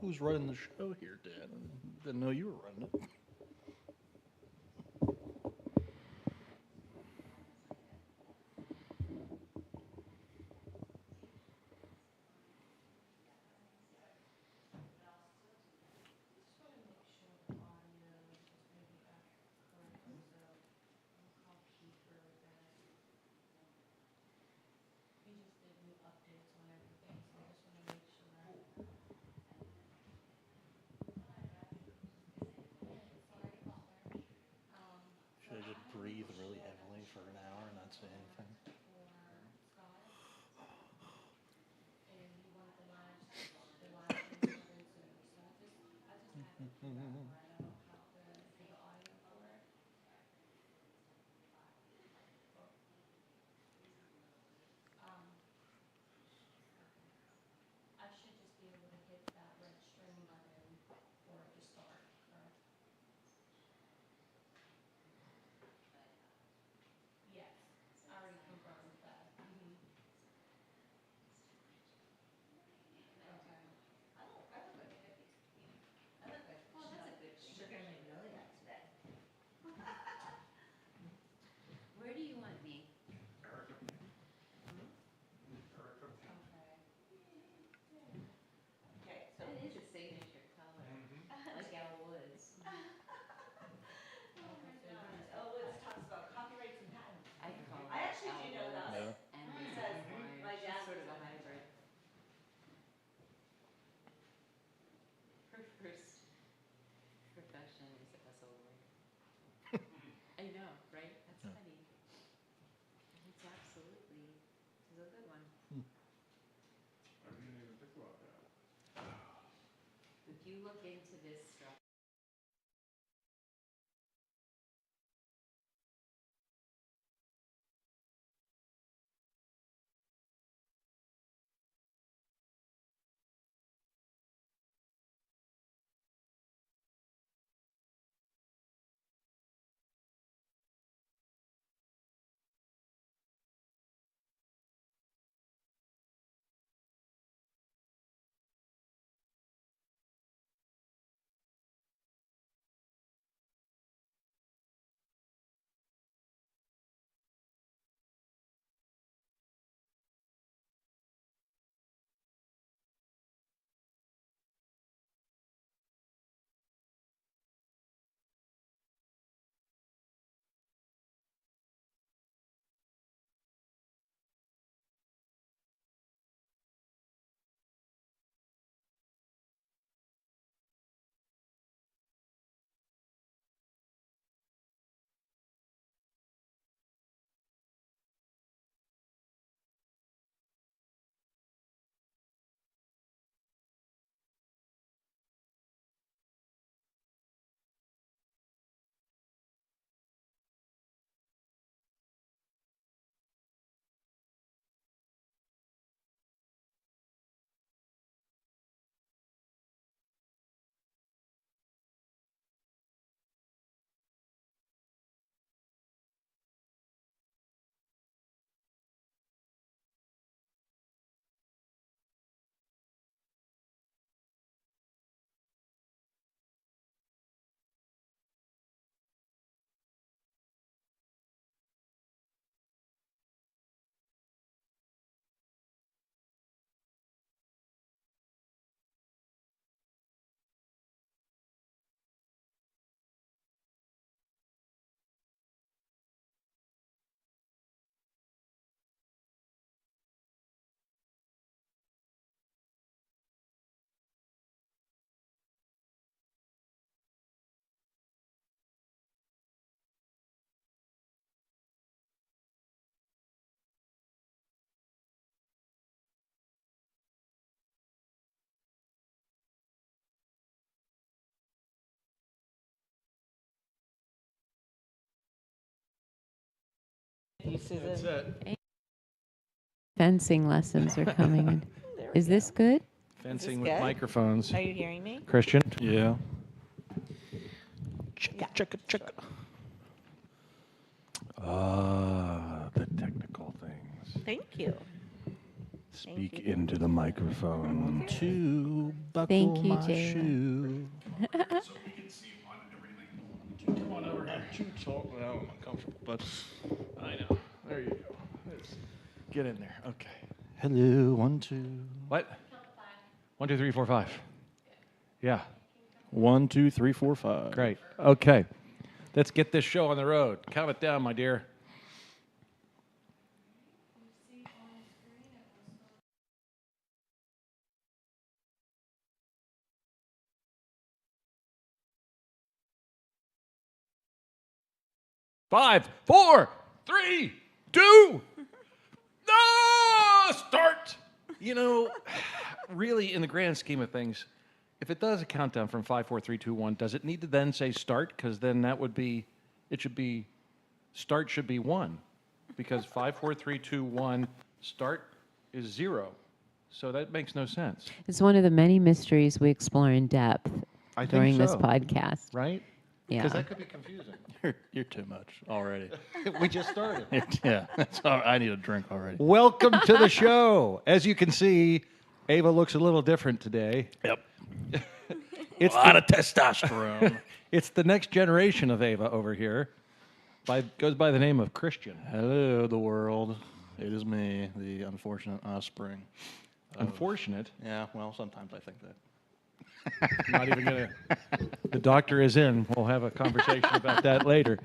who's running the show here, Dad. Didn't know you were running it. Should I just breathe really heavily for an hour and not say anything? Where do you want me? Okay, so it is a signature color, like Al Woods. Oh my God. Elle Woods talks about copyrights and patents. I actually do know that. No. And because my dad sort of a hybrid. Her first profession is as a lawyer. I know, right? That's Yeah. funny. It's absolutely, it's a good one. I didn't even think about that. If you look into this stuff. That's it. Fencing lessons are coming in. Is this good? Fencing good? with microphones. Are you hearing me? Christian? Yeah. Yeah. Check it. The technical things. Thank you. Speak into the microphone. To buckle Thank you, my Jayla. shoe. So we can see on everything. Come on over here. Talk. Well, I'm uncomfortable, but I know. There you go. Let's get in there. Okay. Hello. 1, 2. What? 1, 2, 3, 4, 5. Yeah. 1, 2, 3, 4, 5. Great. Okay. Let's get this show on the road. Count it down, my dear. Five, 4, 3, 2. No! Start! You know, really, in the grand scheme of things, if it does a countdown from 5, 4, 3, 2, 1, does it need to then say start? Because then that would be, it should be, start should be 1. Because 5, 4, 3, 2, 1, start is 0. So that makes no sense, It's one of the many mysteries we explore in depth I think during this so. podcast. right? Yeah. Because that could be confusing. You're too much already. We just started. Yeah, that's all, I need a drink already. Welcome to the show. As you can see, Ava looks a little different today. Yep. It's A lot of testosterone. It's the next generation of Ava over here. Goes by the name of Christian. Hello, the world. It is me, the unfortunate offspring. Unfortunate. Yeah, well, sometimes I think that. Not even gonna. The doctor is in. We'll have a conversation about that later.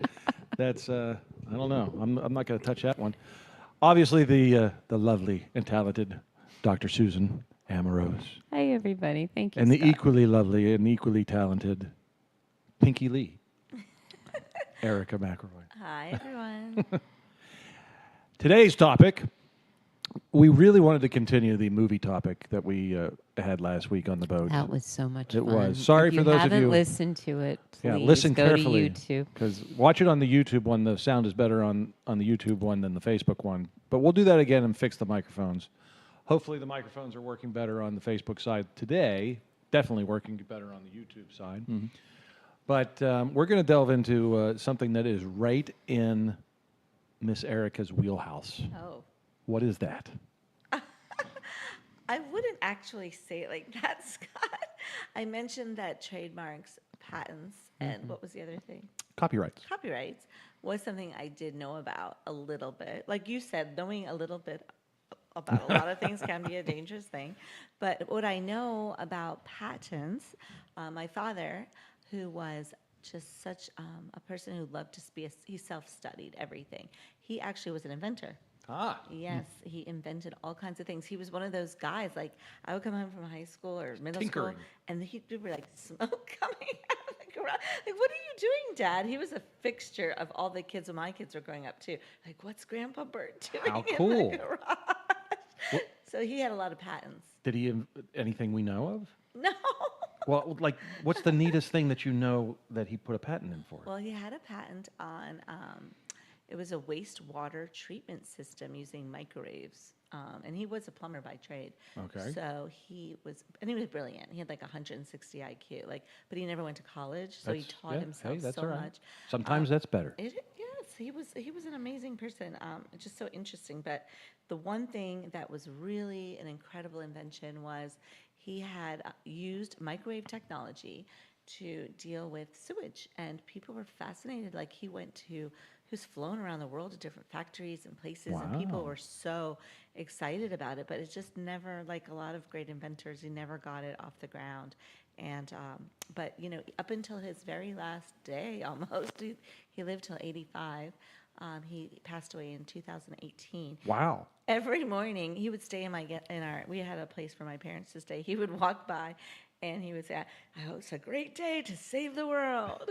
That's I don't know. I'm not going to touch that one. Obviously, the lovely and talented Dr. Susan Amorose, Hi, everybody. Thank you, and the Scott. equally lovely and equally talented Pinky Lee, Erica McElroy. Hi, everyone. Today's topic, we really wanted to continue the movie topic that we had last week on the boat. That was so much It fun. was. Sorry if for those of haven't you- listened to it, please Yeah, listen go carefully. to YouTube. Because watch it on the YouTube one. The sound is better on the YouTube one than the Facebook one. But we'll do that again and fix the microphones. Hopefully the microphones are working better on the Facebook side today. Definitely working better on the YouTube side. But we're going to delve into something that is right in Miss Erica's wheelhouse. Oh, What is that? I wouldn't actually say it like that, Scott. I mentioned that trademarks, patents, and what was the other thing? Copyrights. Copyrights was something I did know about a little bit. Like you said, knowing a little bit about a lot of things can be a dangerous thing. But what I know about patents, my father, who was just such a person who loved to be, he self-studied everything. He actually was an inventor. Ah. Yes, he invented all kinds of things. He was one of those guys, like, I would come home from high school or middle Tinkering. school, and he'd be like, smoke coming out of the garage. Like, what are you doing, Dad? He was a fixture of all the kids when my kids were growing up, too. Like, what's Grandpa Bert doing How in cool. the garage? So he had a lot of patents. Did he anything we know of? No. Well, like, what's the neatest thing that you know that he put a patent in for? Well, he had a patent on, it was a wastewater treatment system using microwaves. And he was a plumber by trade. Okay. So he was brilliant. He had like 160 IQ, but he never went to college, so he That's- taught yeah, himself hey, that's so all right. much. Sometimes that's better. Yes, he was an amazing person. Just so interesting. But the one thing that was really an incredible invention was he had used microwave technology to deal with sewage, and people were fascinated. Like he was flown around the world to different factories and places, and people Wow. were so excited about it. But it just never, like a lot of great inventors, he never got it off the ground. And but up until his very last day, almost, he lived till 85. He passed away in 2018. Wow. Every morning, he would stay we had a place for my parents to stay. He would walk by, and he would say, "I hope it's a great day to save the world."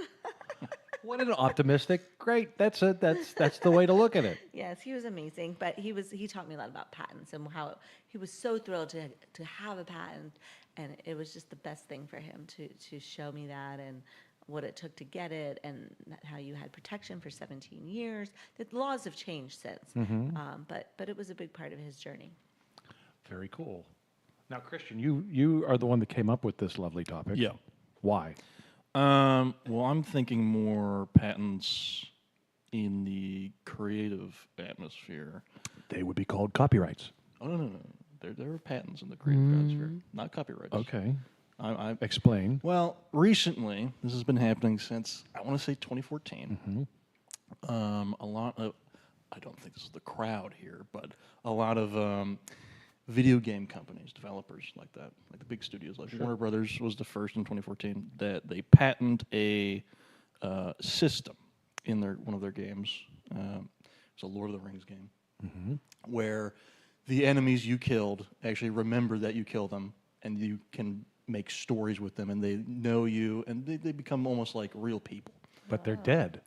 What an optimistic. Great. That's the way to look at it. Yes, he was amazing, but he taught me a lot about patents and how he was so thrilled to have a patent, and it was just the best thing for him to show me that and what it took to get it, and how you had protection for 17 years. The laws have changed since, but it was a big part of his journey. Very cool. Now, Christian, you are the one that came up with this lovely topic. Yeah. Why? Well, I'm thinking more patents in the creative atmosphere. They would be called copyrights. Oh, no. There are patents in the creative stratosphere, not copyrights. Okay. I Explain. Well, recently, this has been happening since, I want to say 2014. A lot of, I don't think this is the crowd here, but a lot of video game companies, developers like that, like the big studios, like Warner Brothers was the first in 2014 that they patent a system in one of their games. It's a Lord of the Rings game, where the enemies you killed actually remember that you killed them, and you can make stories with them, and they know you, and they become almost like real people. But they're dead.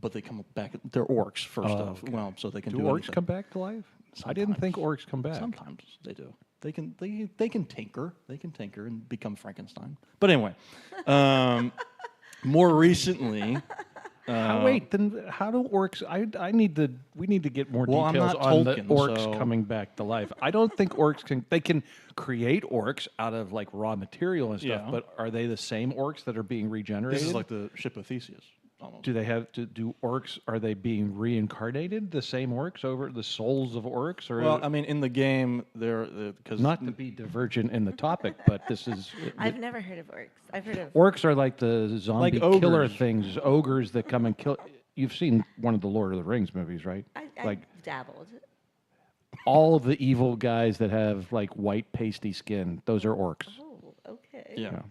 But they come back. They're orcs first off. okay. Well, so they can Do do orcs anything. come back to life? I didn't think Sometimes. orcs come back. Sometimes they do. They can tinker. They can tinker and become Frankenstein. But anyway, more recently. Wait, then how do orcs? We need to get more Well, I'm details not on the Tolkien, orcs so- coming back to life. I don't think orcs can. They can create orcs out of like raw material and stuff. Yeah. But are they the same orcs that are being regenerated? This is like the ship of Theseus. Almost. Do they have to do orcs? Are they being reincarnated? The same orcs over the souls of orcs, or Well, I mean, in the game, they're because not to be divergent in the topic, but this is I've never heard of orcs. I've heard of orcs are like the zombie Like killer ogres. things, ogres that come and kill. You've seen one of the Lord of the Rings movies, right? I like dabbled. all of the evil guys that have like white pasty skin, those are orcs. Oh, okay. yeah.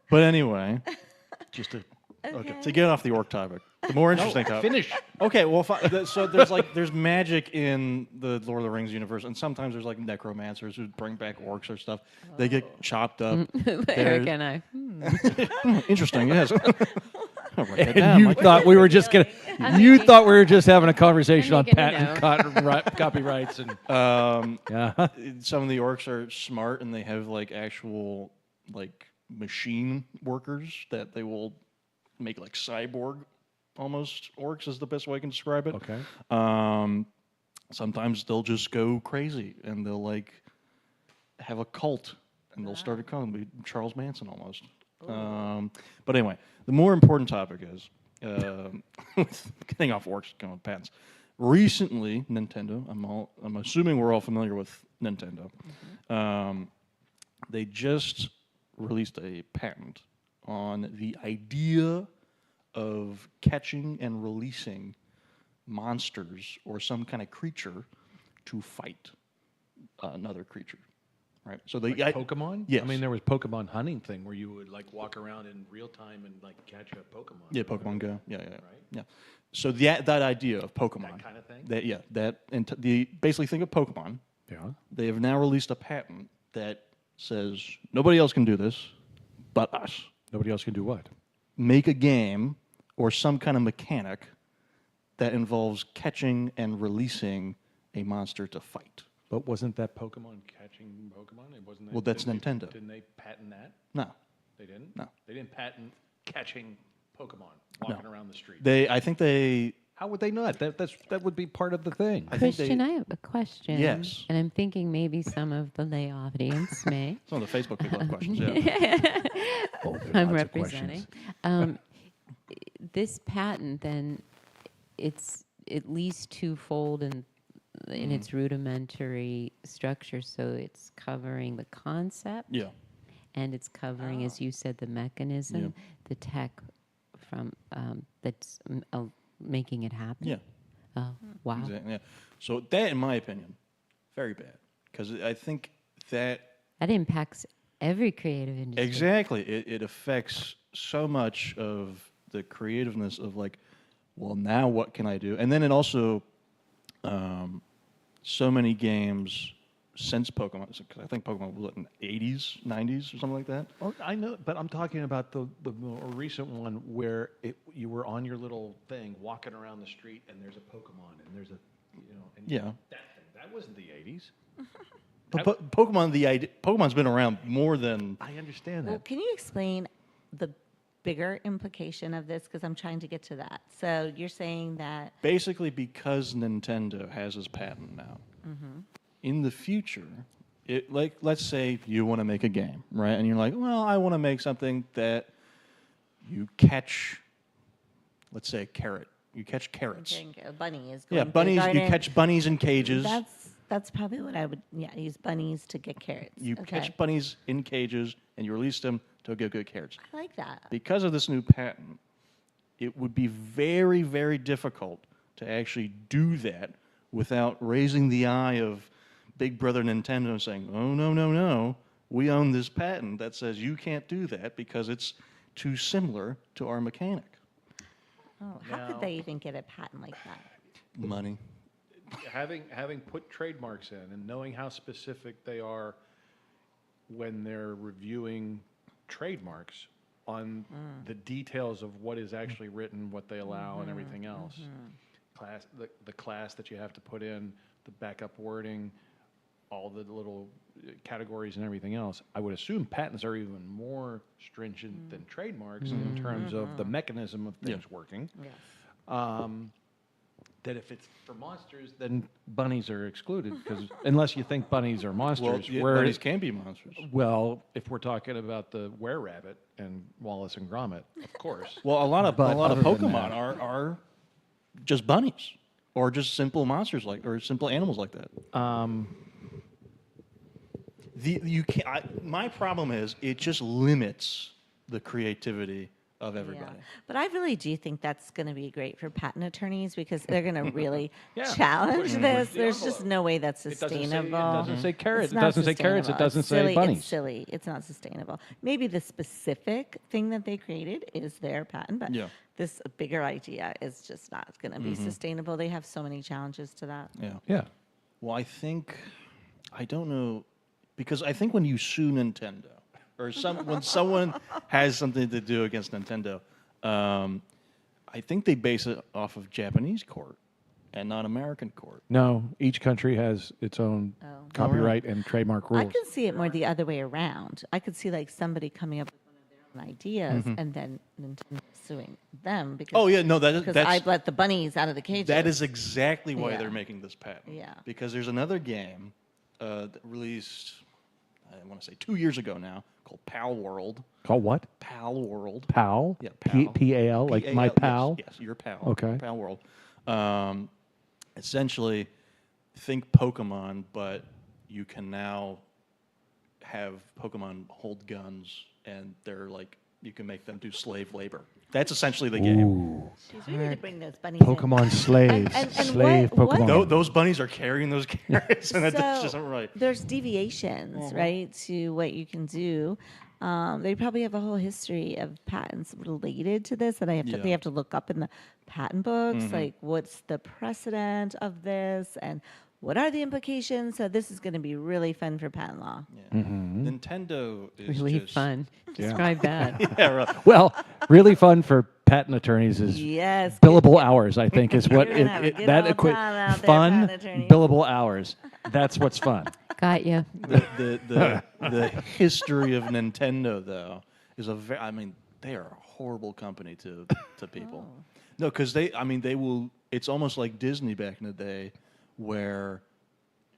But anyway, just to Okay. to get off the orc topic, the more interesting topic. Finish. Okay, well, so there's magic in the Lord of the Rings universe, and sometimes there's like necromancers who bring back orcs or stuff. They get chopped up. Eric and I. Interesting, yes. I'll write that And down, you Mike. thought we were just gonna. I'm You making- thought we were just having a conversation I'm on making a patent note. copyrights and yeah. Some of the orcs are smart, and they have like actual like machine workers that they will make like cyborg almost orcs is the best way I can describe it. Okay. Sometimes they'll just go crazy and they'll like have a cult and they'll start a cult, be Charles Manson almost. But anyway, the more important topic is getting off orcs, going with patents. Recently, Nintendo. I'm assuming we're all familiar with Nintendo. They just released a patent on the idea of catching and releasing monsters or some kind of creature to fight another creature, right? So they Pokemon? Yes. I mean, there was Pokemon hunting thing where you would like walk around in real time and like catch a Pokemon. yeah, Pokemon Go, yeah. Right? Yeah. So that idea of Pokemon, That kind of thing? Basically think of Pokemon. Yeah. They have now released a patent that says nobody else can do this but us. Nobody else can do what? Make a game or some kind of mechanic that involves catching and releasing a monster to fight. But wasn't that Pokemon catching Pokemon? It wasn't. Well, that's didn't Nintendo. Didn't they patent that? No, They didn't. No. They didn't patent catching Pokemon walking around the street. I think they. How would they not? That would be part of the thing. I think Christian, I have a question. Yes. And I'm thinking maybe some of the lay audience may. Some of the Facebook people have questions. Yeah. Oh, there are I'm lots of representing. questions. This patent, then, it's at least twofold in its rudimentary structure. So it's covering the concept, Yeah. and it's covering, as you said, the mechanism, the tech from that's making it happen. Yeah. Oh, wow. Exactly. Yeah. So that, in my opinion, very bad because I think that That impacts every creative industry. exactly it affects so much of the creativeness of like, well, now what can I do? And then it also, so many games since Pokemon, because I think Pokemon was in the 80s, 90s, or something like that. Oh, I know, but I'm talking about the more recent one where you were on your little thing walking around the street and there's a Pokemon and there's a, and Yeah. that wasn't the 80s. But Pokemon's been around more than. I understand Well, that. can you explain the bigger implication of this? Because I'm trying to get to that. So you're saying that Basically, because Nintendo has this patent now, in the future, let's say you want to make a game, right? And you're like, well, I want to make something that you catch, let's say a carrot. You catch carrots. a bunny is going Yeah, to the bunnies. You garden. catch bunnies in cages. That's That's probably what I would, use bunnies to get carrots. You Okay. catch bunnies in cages and you release them to go get carrots. I like that. Because of this new patent, it would be very, very difficult to actually do that without raising the eye of Big Brother Nintendo saying, oh, no, no, no, we own this patent that says you can't do that because it's too similar to our mechanic. Oh, how could they even get a patent like that? Money. Having put trademarks in and knowing how specific they are when they're reviewing trademarks on the details of what is actually written, what they allow, and everything else. The class that you have to put in, the backup wording, all the little categories and everything else. I would assume patents are even more stringent than trademarks in terms of the mechanism of things working. Yes. That if it's for monsters, then bunnies are excluded because unless you think bunnies are monsters, Bunnies can be monsters. well, if we're talking about the were-rabbit and Wallace and Gromit, of course. Well, a lot of But other than Pokemon that- are just bunnies or just simple monsters or simple animals like that. My problem is it just limits the creativity of everybody. Yeah. But I really do think that's going to be great for patent attorneys because they're going to really Yeah. challenge Push this. the There's envelope. just no way that's It doesn't say- sustainable. It doesn't say carrots. It's It not doesn't say carrots. It sustainable. doesn't It's say silly. bunnies. It's silly. It's not sustainable. Maybe the specific thing that they created is their patent, but Yeah. this bigger idea is just not going to be sustainable. They have so many challenges to that. Yeah. Yeah. Well, I don't know, because I think when you sue Nintendo, or when someone has something to do against Nintendo, I think they base it off of Japanese court and not American court. No, each country has its own Oh. copyright and trademark I rules. could see it more the other way around. I could see like somebody coming up with one of their own ideas and then Nintendo suing them because Oh yeah, no, because I let the bunnies out of the cage. that is exactly why Yeah. they're making this patent. Yeah. Because there's another game that released, I want to say 2 years ago now, called Pal World. Called what? Pal World. Pal? Yeah, pal. P-A-L, like my PAL, pal? Yes, your pal. Okay. Pal World. Essentially, think Pokemon, but you can now have Pokemon hold guns, and they're like, you can make them do slave labor. That's essentially the game. Ooh. Jeez, we need to bring those bunnies in. Pokemon slaves. and Slave what- Pokemon. Those bunnies are carrying those carrots, and that's So, just not right. There's deviations, right, to what you can do. They probably have a whole history of patents related to this that they Yeah. have to look up in the patent books, like what's the precedent of this and what are the implications. So this is going to be really fun for patent law. Yeah. Nintendo is Really just, fun. Describe that. Yeah, right. Well, really fun for patent attorneys is Yes. billable hours, I think, is what You're gonna have a good that old equate. time out there, Fun, patent attorneys. billable hours. That's what's fun. Got you. The history of Nintendo though is I mean, they are a horrible company to people. No, because they will. It's almost like Disney back in the day, where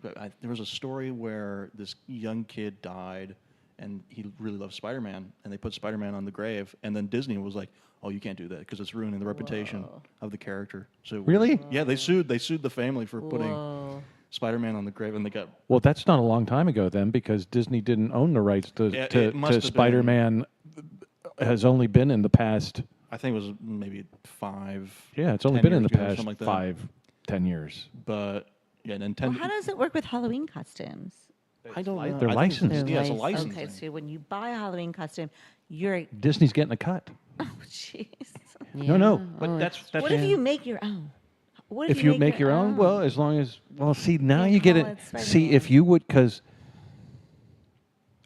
there was a story where this young kid died, and he really loved Spider-Man, and they put Spider-Man on the grave, and then Disney was like, "Oh, you can't do that because it's ruining the reputation of the character." So Really? yeah, they sued the family for putting Whoa. Spider-Man on the grave, and they got Well, that's not a long time ago then, because Disney didn't own the rights to, Yeah, to, it must to have been- Spider-Man. Has only been in the past. I think it was maybe 5. Yeah, it's only 10 been in years the ago, past something like that. 5-10 years. But yeah, Well, Nintendo. how does it work with Halloween costumes? I don't know. They're I think it's- licensed. Yeah, it's a They're license. Okay, thing. so when you buy a Halloween costume, you're Disney's getting a cut. oh jeez. No, Yeah. but Oh, that's What if you make your own? What if you make your own. Well, as long as see now Can't you get call it. it See if you would, because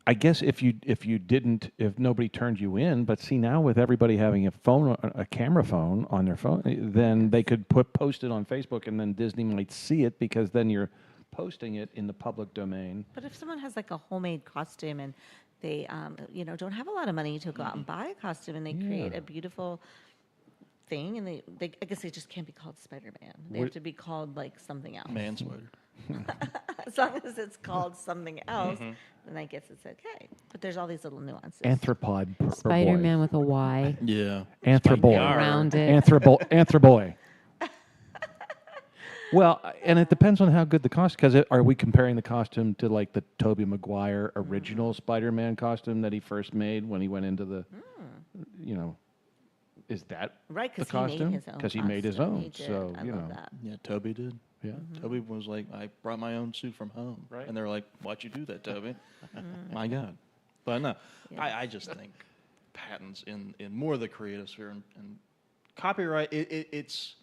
I guess if you didn't, if nobody turned you in, but see now with everybody having a phone, a camera phone on their phone, then they could post it on Facebook, and then Disney might see it because then you're posting it in the public domain. But if someone has like a homemade costume and they, don't have a lot of money to go out and buy a costume, and they create a beautiful thing, and they I guess they just can't be called Spider-Man. They have to be called like something else. Man sweater. As long as it's called something else, then I guess it's okay. But there's all these little nuances. Anthropod per boy. Spider-Man with a Y Yeah. Anthroboy. around it. Anthroboy. Well, and it depends on how good the costume. Because are we comparing the costume to like the Tobey Maguire original Spider-Man costume that he first made when he went into the, you know, is that Right, the because he made costume? his own. Because he made his costume. own. He did. So I you love know, that. Yeah, Toby did. yeah. Toby was like, I brought my own suit from home. Right. And they're like, why'd you do that, Toby? My God. But no, I just think patents in more of the creative sphere and copyright, it's,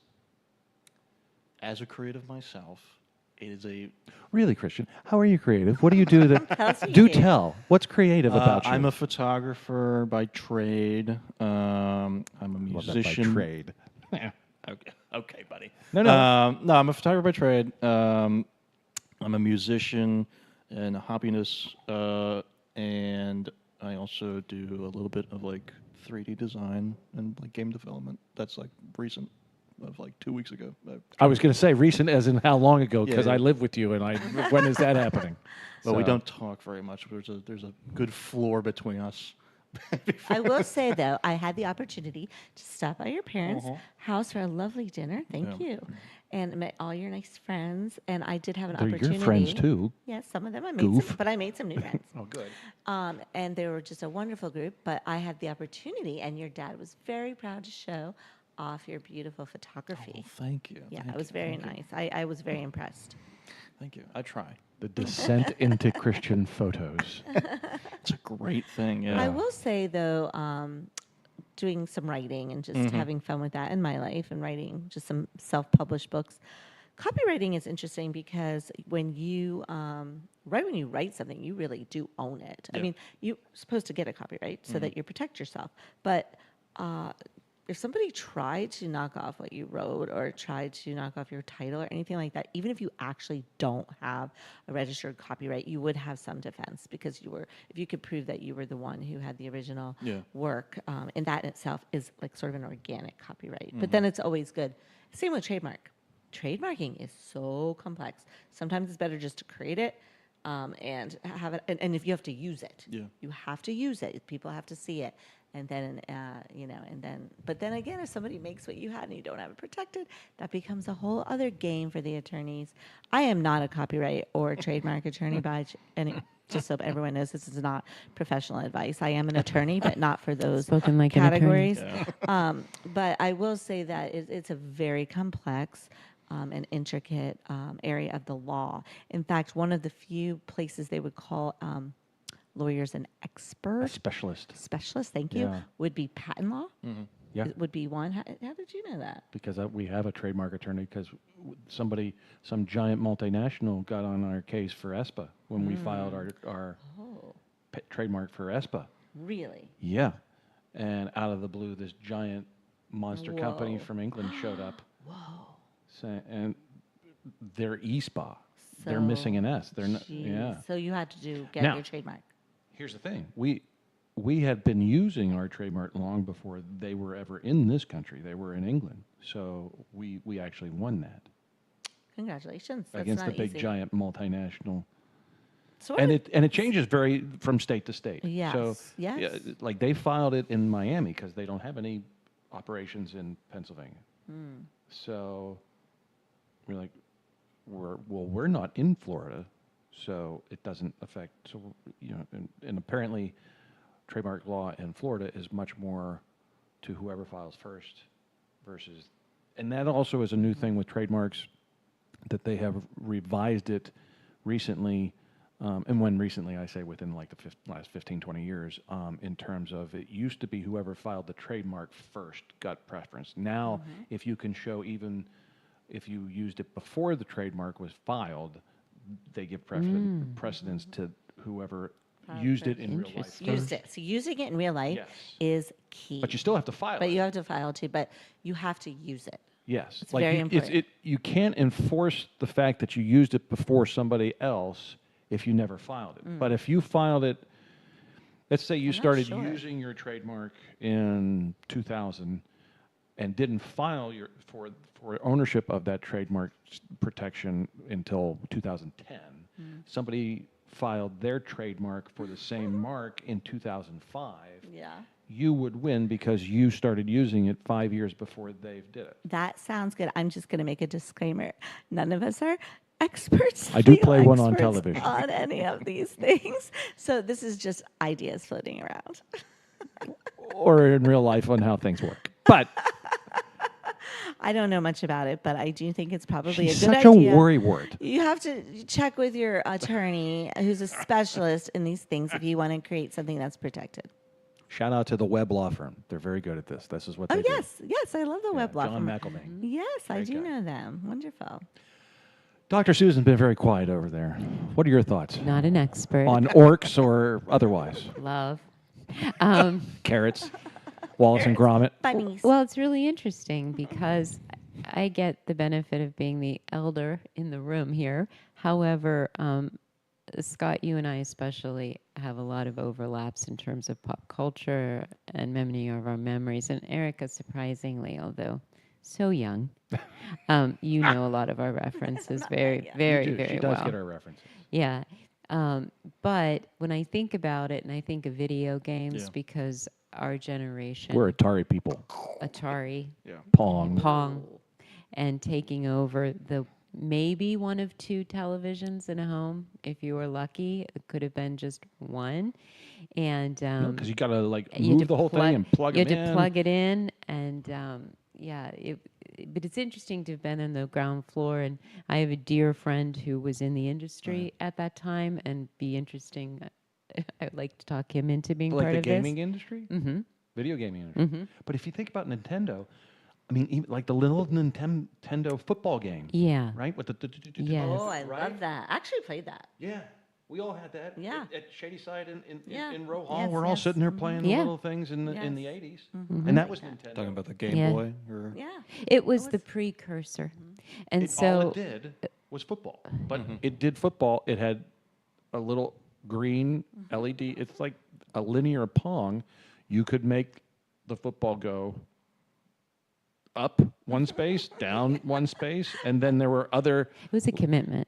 as a creative myself, it is a... Really, Christian, how are you creative? What do you do that? you Do do. tell. What's creative about you? I'm a photographer by trade. I'm a Well, that's by musician. trade. Okay, buddy. No, no. No, I'm a photographer by trade. I'm a musician and a hobbyness, and I also do a little bit of like 3D design and like game development. That's like recent, of like 2 weeks ago. I was going to say recent, as in how long ago? Because Yeah. I live with you, and when is that happening? But we So- don't talk very much. There's a good floor between us. I will say though, I had the opportunity to stop by your parents' house for a lovely dinner. Thank Yeah. you, and met all your nice friends. And I did have an They're opportunity. your friends too. Yes, some of them I made, Goof. but I made some new friends. Oh, good. And they were just a wonderful group. But I had the opportunity, and your dad was very proud to show off your beautiful photography. Well, thank you. Yeah, Thank it was you, very thank you. nice. I was very impressed. Thank you. I try. The descent into Christian photos. It's a great thing. Yeah. I will say though, doing some writing and just having fun with that in my life and writing just some self-published books. Copywriting is interesting because when you when you write something, you really do own it. I Yeah. mean, you're supposed to get a copyright so that you protect yourself, but if somebody tried to knock off what you wrote or tried to knock off your title or anything like that, even if you actually don't have a registered copyright, you would have some defense because if you could prove that you were the one who had the original Yeah. work, and that in itself is like sort of an organic copyright. But then it's always good. Same with trademark. Trademarking is so complex. Sometimes it's better just to create it and have it. And if you have to use it, Yeah. you have to use it. People have to see it. And then, but then again, if somebody makes what you had and you don't have it protected, that becomes a whole other game for the attorneys. I am not a copyright or trademark attorney just so everyone knows, this is not professional advice. I am an attorney, but not for those Spoken like an attorney. categories. But I will say that it's a very complex and intricate area of the law. In fact, one of the few places they would call lawyers an A expert specialist. thank you, Yeah. would be patent law. Yeah. It would be one. How did you know that? Because we have a trademark attorney because some giant multinational got on our case for ESSpa when we filed our trademark for ESSpa. Really? Yeah. And out of the blue, this giant monster company Whoa. from England showed up. And they're ESSpa. They're So, missing an S. They're not, Jeez. yeah. So you had to get Now- your trademark. Here's the thing. We had been using our trademark long before they were ever in this country. They were in England. So we actually won that Congratulations. That's against not the big easy. giant multinational. Sort And of. it changes from state to state. So Yes, yeah, yes. like they filed it in Miami because they don't have any operations in Pennsylvania. Hmm. So we're like, we're not in Florida, so it doesn't affect. So and apparently, trademark law in Florida is much more to whoever files first versus, and that also is a new thing with trademarks that they have revised it recently. And when recently, I say within like the last 15, 20 years, in terms of it used to be whoever filed the trademark first got preference. Now, if you can show even if you used it before the trademark was filed, they give precedence to whoever used it in real life. Interesting. Used it. So using it in real life Yes. is key. But you still have to file But it. you have to file too. But you have to use it. Yes. It's very important. You can't enforce the fact that you used it before somebody else if you never filed it. But if you filed it, let's say you I'm not started sure. using your trademark in 2000 and didn't file for ownership of that trademark protection until 2010. Somebody filed their trademark for the same mark in 2005. Yeah. you would win because you started using it 5 years before they did it. That sounds good. I'm just going to make a disclaimer. None of us are experts. I do legal play one on experts television. on any of these things. So this is just ideas floating around. Or in real life on how things work. But I don't know much about it, but I do think it's probably she's a good such idea. a worrywart. You have to check with your attorney who's a specialist in these things if you want to create something that's protected. Shout out to the Webb Law Firm. They're very good at this. This is what they Oh, do. yes, I love the web law John firm. McElvain. Yes, I Great do guy. know them. Wonderful. Dr. Susan's been very quiet over there. What are your thoughts Not an expert. on orcs or otherwise? Love. Carrots, Wallace and Gromit. Bunnies. Well, it's really interesting because I get the benefit of being the elder in the room here. However, Scott, you and I especially have a lot of overlaps in terms of pop culture and many of our memories. And Erica, surprisingly, although so young, you know a lot of our references very, very, You do. very She does well. get our references. Yeah. But when I think about it, and I think of video games, Yeah. because our generation, We're Atari people. Atari, Pong. Pong, and taking over the maybe one of two televisions in a home. If you were lucky, it could have been just one. And Because you got to like you had move to the whole thing and plug you it had in. to plug it in, and yeah. But it's interesting to have been on the ground floor, and I have a dear friend who was in the industry at that time, and be interesting. I'd like to talk him into being like part the of gaming this. industry, Mm-hmm. video gaming industry. But if you think about Nintendo, I mean, even like the little Nintendo football game, Yeah. right? With the Yes. Oh, I right? love that. I actually played that. Yeah, we all had that. Yeah. At Shadyside Yeah. in Row Hall, Yes, we're all yes. sitting there playing the Yeah. little things in the Yes. 80s, and that was Nintendo. Talking about the Game Yeah. Boy, or Yeah. It was the precursor, and All so it did was football, but it did football. It had a little green LED. It's like a linear Pong. You could make the football go up one space, down one space, and then there were other it was a commitment.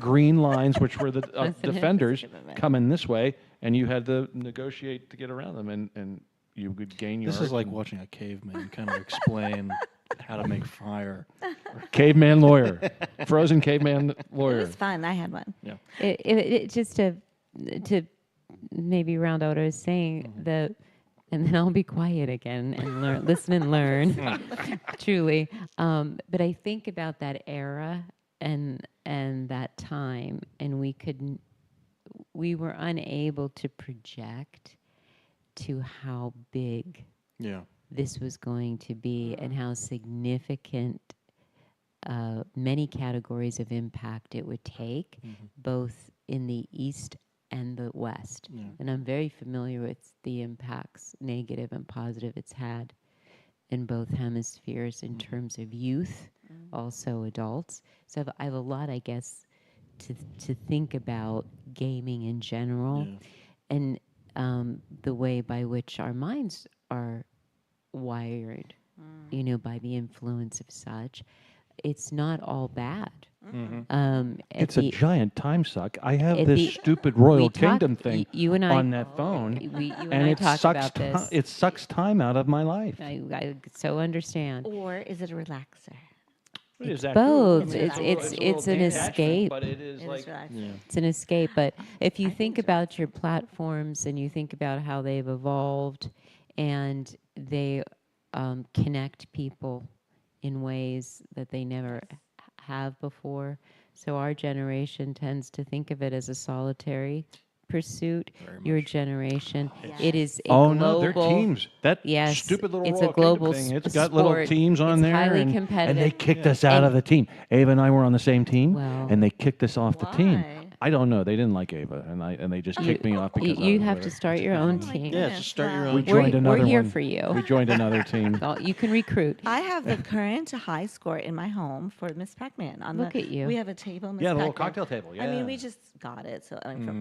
green lines, which were the Wasn't it? defenders Commitment. coming this way, and you had to negotiate to get around them, and you would gain your. this is like watching a caveman kind of explain how to make fire. caveman lawyer, frozen caveman It lawyer. was fun. I had one. Yeah. It just to maybe round out what I was saying, and then I'll be quiet again and learn, listen and learn, truly. But I think about that era and that time, and we were unable to project to how big Yeah. this was going to be and how significant many categories of impact it would take, both in the East and the West. Yeah. And I'm very familiar with the impacts, negative and positive, it's had in both hemispheres in terms of youth, also adults. So I have a lot, I guess, to think about gaming in general, and the way by which our minds are wired, by the influence of such. It's not all bad. At It's a the- giant time suck. I have at this the- stupid Royal we talk- Kingdom thing you and I- on that phone, you and and I it talk sucks. about this. It sucks time out of my life. I so understand. Or is it a relaxer? Is that both. true? I mean, It's a little an detachment, escape. but it is It like is relaxing. It's an escape. But if you I think think so. about your platforms and you think about how they've evolved and they connect people in ways that they never have before. So our generation tends to think of it as a solitary pursuit. Your generation, it is a oh global. no, they're teams. That Yes, stupid little it's a Royal global Kingdom thing. It's s- got little sport. teams on It's there, highly and they competitive. kicked us out And- of the team. Ava and I were on the same team, Well- and they kicked us off the team. Why? I don't know. They didn't like Ava, and they just kicked me off because You I was have with to her. start your own Oh my team. Yeah, goodness, just start your wow. own. We joined We're another here one. for you. We joined another team. Well, you can recruit. I have the current high score in my home for Miss Pac-Man. Look at you. We have a table. Miss Yeah, the little Pac-Man. cocktail table, I mean, yeah. we just got it. So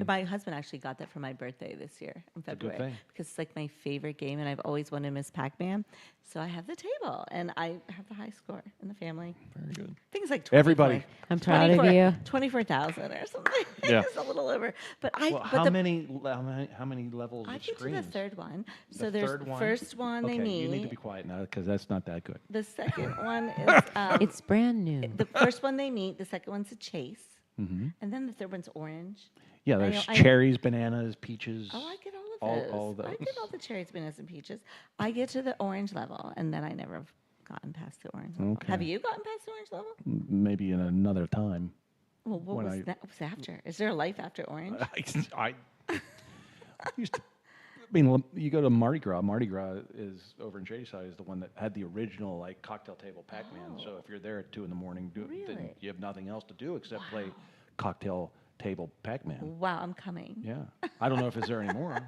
my husband actually got that for my birthday this year in a good February thing. because it's like my favorite game, and I've always wanted Miss Pac-Man. So I have the table, and I have the high score in the family. Very good. Things like Everybody. 24 I'm proud of 24 you. 24,000 or something. Yeah. It's a little over. But Well, how many levels I of get to screens? the third one. The So there's third the one? first one they Okay, you need to meet. be quiet now because that's not that good. The second one is It's brand new. the first one they meet. The second one's a chase, and then the third one's orange. Yeah, I there's know- I- cherries, bananas, peaches. Oh, I get all of those. all I get all the cherries, bananas, and peaches. I get to the orange level, and then I never have gotten past the orange level. Have Okay. you gotten past the orange level? Maybe in another time. Well, what When was I- that? What was after? Is there a life after orange? I used to. I mean, you go to Mardi Gras. Mardi Gras is over in Shadyside. Is the one that had the original like cocktail table Pac-Man. So if you're there at 2 in the morning, then Really? you have nothing else to do except play cocktail table Pac-Man. Wow, I'm coming. Yeah, I don't know if it's there anymore.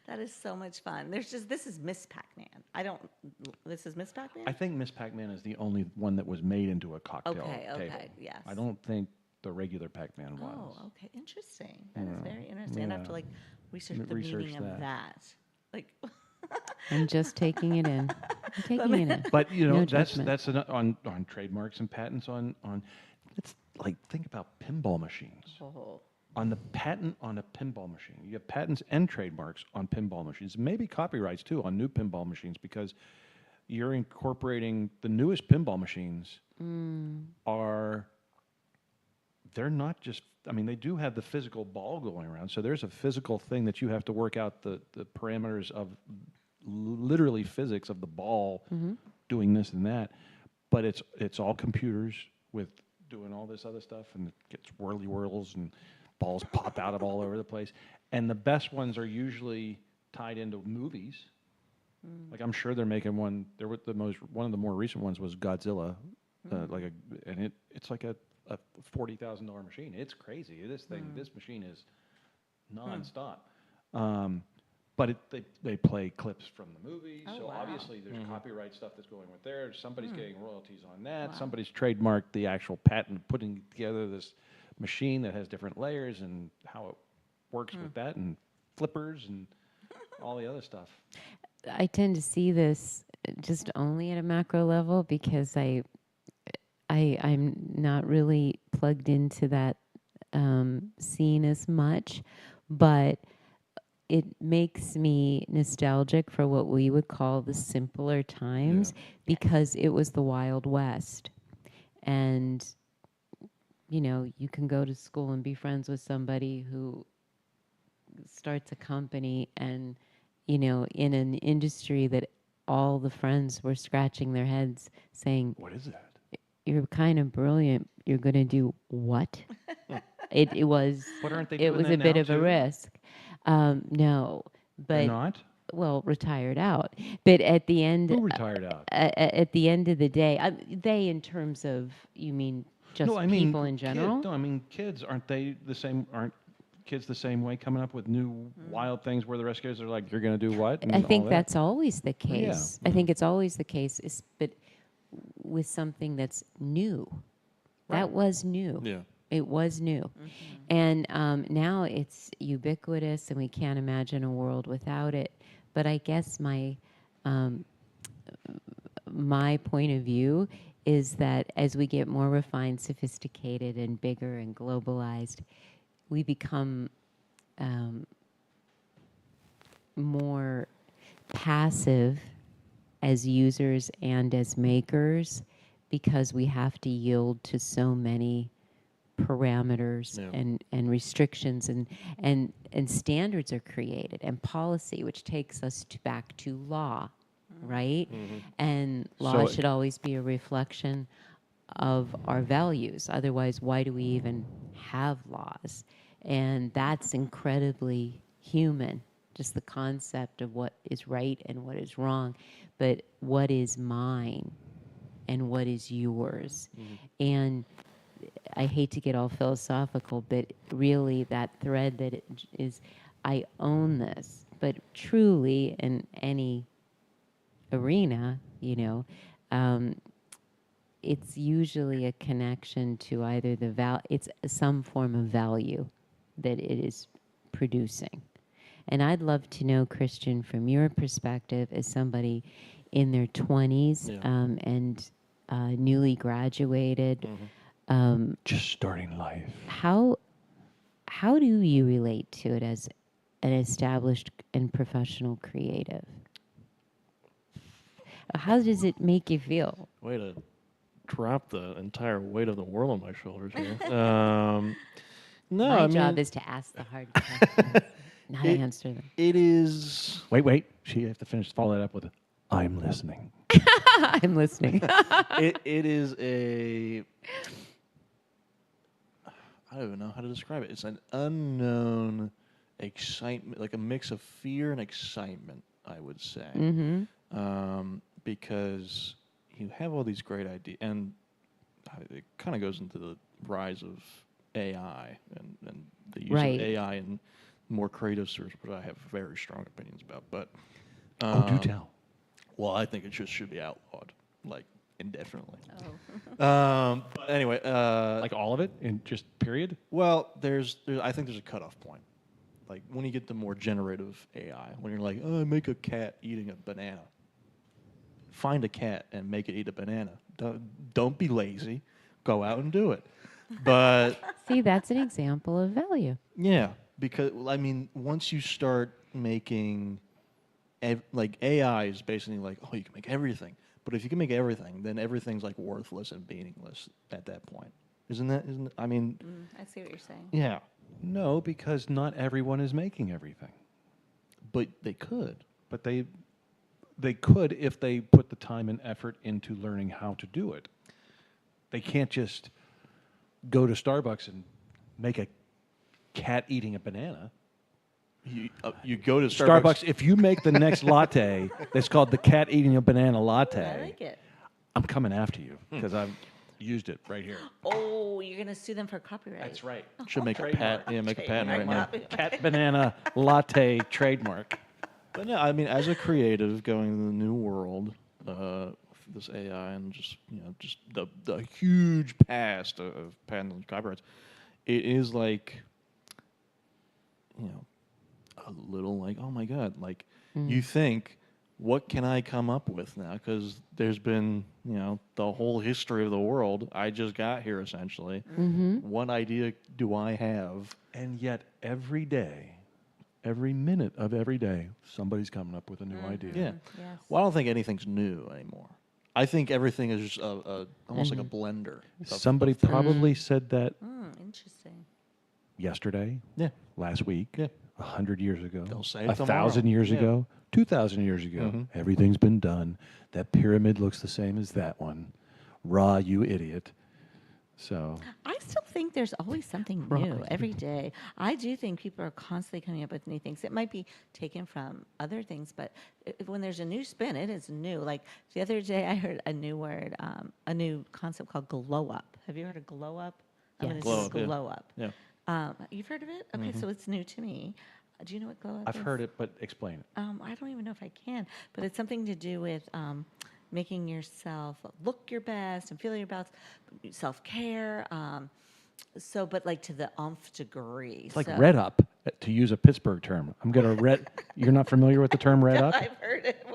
That is so much fun. There's just this is Miss Pac-Man. This is Miss Pac-Man. I think Miss Pac-Man is the only one that was made into a cocktail Okay, table. okay, yes. I don't think the regular Pac-Man was. Oh, okay, interesting. That is very interesting. I'd have to yeah. like research the Research meaning of that. Like, I'm just taking it in. I'm taking it in. But you know, No that's judgment. on trademarks and patents on. It's like think about pinball machines. oh, On the patent on a pinball machine, you have patents and trademarks on pinball machines. Maybe copyrights too on new pinball machines because you're incorporating the newest pinball machines. They're not just. I mean, they do have the physical ball going around, so there's a physical thing that you have to work out the parameters of literally physics of the ball doing this and that. But it's all computers with doing all this other stuff, and it gets whirls and balls pop out of all over the place. And the best ones are usually tied into movies. Like I'm sure they're making one. There were one of the more recent ones was Godzilla, it's like a $40,000 machine. It's crazy. This machine is nonstop. But they play clips from the movie, Oh, so wow. obviously there's copyright stuff that's going with there. Somebody's getting royalties on that. Wow. Somebody's trademarked the actual patent, putting together this machine that has different layers and how it works with that, and flippers and all the other stuff. I tend to see this just only at a macro level because I'm not really plugged into that scene as much, but it makes me nostalgic for what we would call the simpler times because it was the Wild West. And, you know, you can go to school and be friends with somebody who starts a company and, you know, in an industry that all the friends were scratching their heads saying, What is that? you're kind of brilliant. You're going to do what? It was. But aren't they It doing was that a bit now, of a too? risk. No, They're but not? well, retired out. But at the end, Who retired out? at the end of the day, they in terms of you mean just No, I mean people in general. No, I mean kids. Aren't they the same? Aren't kids the same way, coming up with new wild things where the rest of kids are like, "You're going to do what?" and I all think that? that's always the yeah. case. I think it's always the case, but with something that's new. That was new. Yeah. It was new. And now it's ubiquitous, and we can't imagine a world without it. But I guess my point of view is that as we get more refined, sophisticated, and bigger and globalized, we become more passive as users and as makers because we have to yield to so many parameters and restrictions and standards are created and policy, which takes us back to law, right? And law So- should always be a reflection of our values. Otherwise, why do we even have laws? And that's incredibly human, just the concept of what is right and what is wrong, but what is mine and what is yours. And I hate to get all philosophical, but really that thread that is, I own this. But truly, in any arena, you know, it's usually a connection to either it's some form of value that it is producing. And I'd love to know, Christian, from your perspective as somebody in their 20s and newly graduated, Just starting life. how How do you relate to it as an established and professional creative? How does it make you feel? Way to drop the entire weight of the world on my shoulders here. No, My I job mean, is to ask the hard questions, not it- answer them. it is. Wait. She has to finish. Follow that up with, "I'm listening." I'm listening. It is a. I don't even know how to describe it. It's an unknown excitement, like a mix of fear and excitement, I would say. Because you have all these great ideas, and it kind of goes into the rise of AI and the use Right. of AI in more creative sources, which I have very strong opinions about. But Do tell. well, I think it just should be outlawed, like indefinitely. Oh. But anyway, Like all of it, in just period. well, I think there's a cutoff point. Like when you get to more generative AI, when you're like, oh, make a cat eating a banana. Find a cat and make it eat a banana. Don't be lazy. Go out and do it. But See, that's an example of value. yeah, because I mean, once you start making, like AI is basically like, oh, you can make everything. But if you can make everything, then everything's like worthless and meaningless at that point. Isn't I mean, I see what you're saying. yeah, No, because not everyone is making everything. but they could. But they could if they put the time and effort into learning how to do it. They can't just go to Starbucks and make a cat eating a banana. You go to Starbucks, if you make the next latte that's called the cat eating a banana latte, I like it. I'm coming after you because I've used it right here. Oh, you're gonna sue them for copyright. That's right. Should make a patent. Yeah, make a patent right now. Cat banana latte trademark. But no, I mean, as a creative going to the new world, this AI and just the huge past of patents and copyrights, it is like, a little like, oh my god, like you think, what can I come up with now? Because there's been the whole history of the world. I just got here essentially. What idea do I have? And yet every day, every minute of every day, somebody's coming up with a new idea. Yeah. Yes. Well, I don't think anything's new anymore. I think everything is just almost like a blender. Somebody probably said that Interesting. yesterday, Yeah. last week, Yeah. 100 years ago, They'll say it 1,000 tomorrow. years Yeah. ago, 2,000 years ago. Everything's been done. That pyramid looks the same as that one. Rah, you idiot. So I still think there's always something new every day. I do think people are constantly coming up with new things. It might be taken from other things, but when there's a new spin, it is new. Like the other day, I heard a new word, a new concept called glow up. Have you heard of glow up? I'm Yes. going Glow to up, say yeah. glow up. Yeah. You've heard of it? Okay, so it's new to me. Do you know what glow up is? I've heard it, but explain it. I don't even know if I can, but it's something to do with making yourself look your best and feel your best, self-care. But like to the umph degree. It's like red up, to use a Pittsburgh term. I'm going to red. You're not familiar with the term red up? I've heard it.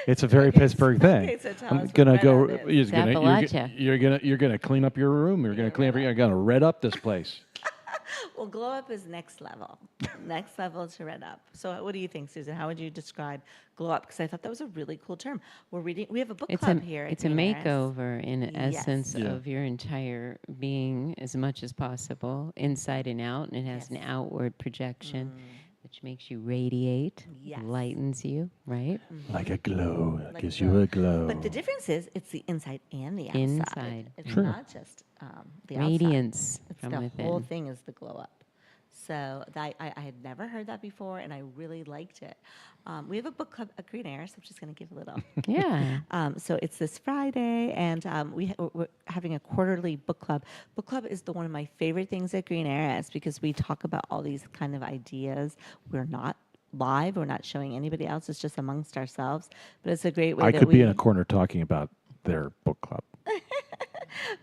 It's a very Okay, Pittsburgh thing. okay, so tell I'm us what gonna red go. up is. You're gonna clean up your room. You're gonna clean up. You're gonna red up this place. Well, glow up is next level. Next level to red up. So what do you think, Susan? How would you describe glow up? Because I thought that was a really cool term. We have a book club here. At It's a Green Arrows. makeover in Yes. essence Yeah. of your entire being as much as possible, inside and out, and it has an Yes. outward projection, which makes you radiate, Yes. lightens you, right? Like a glow. It Like gives glow. you a glow. But the difference is it's the inside and the outside. Inside. It's Sure. not just the Radiance outside. It's from the whole within. thing is the glow up. So I had never heard that before, and I really liked it. We have a book club at Green Arrows. I'm just going to give a little. Yeah. So it's this Friday, and we're having a quarterly book club. Book club is one of my favorite things at Green Arrows because we talk about all these kind of ideas. We're not live. We're not showing anybody else. It's just amongst ourselves. But it's a great way I that could we be in a corner talking about their book club.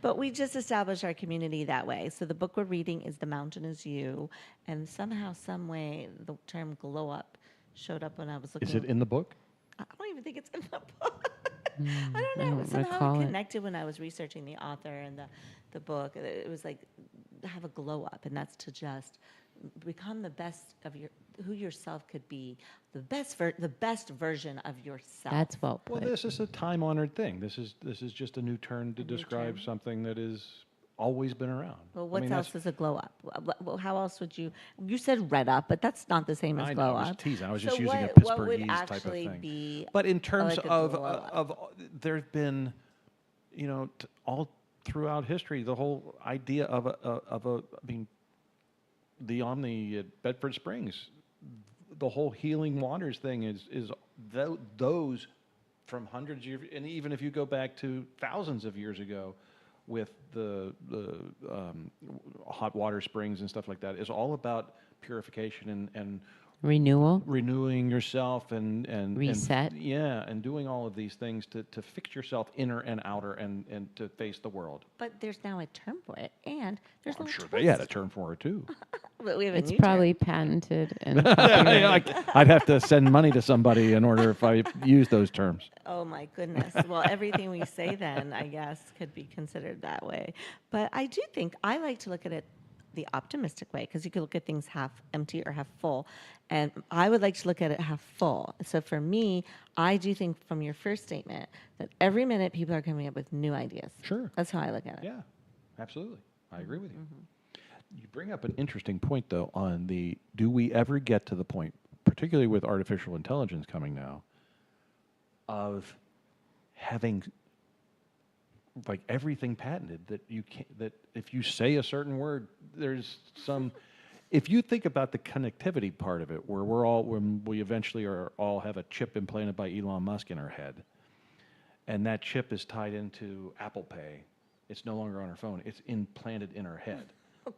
But we just established our community that way. So the book we're reading is The Mountain Is You. And somehow, some way, the term glow up showed up when I was looking. Is it in the book? I don't even think it's in the book. I don't I know. don't Somehow recall it it. connected when I was researching the author and the book. It was like have a glow up, and that's to just become the best of who yourself could be, the best version of yourself. That's well Well, put. this is a time-honored thing. This is just a new term to describe term. something that has always been around. Well, I what mean, else is a glow up? How else would you? You said red up, but that's not the same as I know, glow I was up. teasing. I was So just using a what would Pittsburghese type of actually thing. be? But in terms like a of glow up? there's been, all throughout history, the whole idea of I mean, the Omni at Bedford Springs, the whole healing waters thing is those from hundreds of years, and even if you go back to thousands of years ago, with the hot water springs and stuff like that, is all about purification and Renewal. renewing yourself and Reset. and doing all of these things to fix yourself inner and outer and to face the world. But there's now a term for it, and there's I'm no sure twist. they had a term for it too. But we have a It's new term. probably patented and I'd have to send money to somebody in order if I use those terms. Oh my goodness. Well, everything we say then, I guess, could be considered that way. But I do think I like to look at it the optimistic way, because you could look at things half empty or half full. And I would like to look at it half full. So for me, I do think from your first statement that every minute people are coming up with new ideas. Sure. That's how I look at it. Yeah, absolutely. I agree with you. You bring up an interesting point, though, on do we ever get to the point, particularly with artificial intelligence coming now, of having like everything patented that you can't, that if you say a certain word, there's some. If you think about the connectivity part of it, where when we eventually all have a chip implanted by Elon Musk in our head, and that chip is tied into Apple Pay, it's no longer on our phone; it's implanted in our head,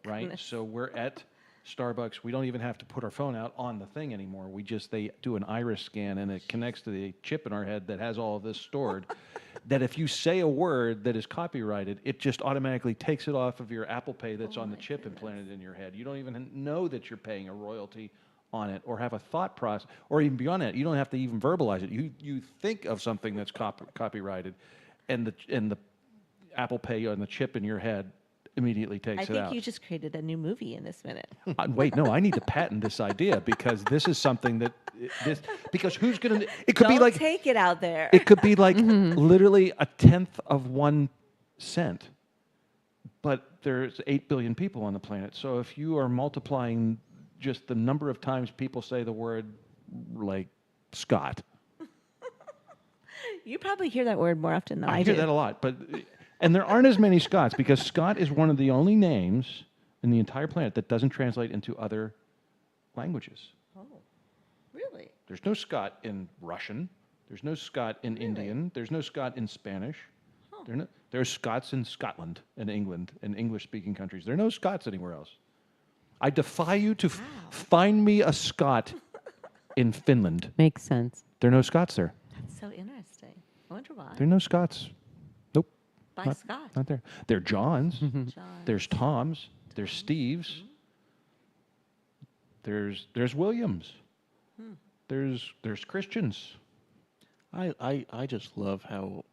right? goodness. So we're at Starbucks. We don't even have to put our phone out on the thing anymore. They do an iris scan, and it connects to the chip in our head that has all of this stored. That if you say a word that is copyrighted, it just automatically takes it off of your Apple Pay that's on the chip implanted in your head. You don't even know that you're paying a royalty on it, or have a thought process, or even beyond that. You don't have to even verbalize it. You think of something that's copyrighted, and the Apple Pay on the chip in your head immediately takes I it think out. you just created a new movie in this minute. Wait, no, I need to patent this idea, because this is something because who's going to, it could be Don't like, take it out there. it could be like literally a tenth of 1 cent, but there's 8 billion people on the planet. So if you are multiplying just the number of times people say the word like Scott, You probably hear that word more often than I I hear do. that a lot, and there aren't as many Scots, because Scott is one of the only names in the entire planet that doesn't translate into other languages. Oh, really? There's no Scott in Russian. There's no Scott in Indian. There's no Scott in Spanish. There's Scots in Scotland and England and English-speaking countries. There are no Scots anywhere else. I defy you to find me a Scot in Finland. makes sense. There are no Scots there. That's so interesting. I wonder why. There are no Scots. Nope. By not, Scott. Not there. There are Johns. John. There's Toms. There's Steves. There's Williams. There's Christians. I just love how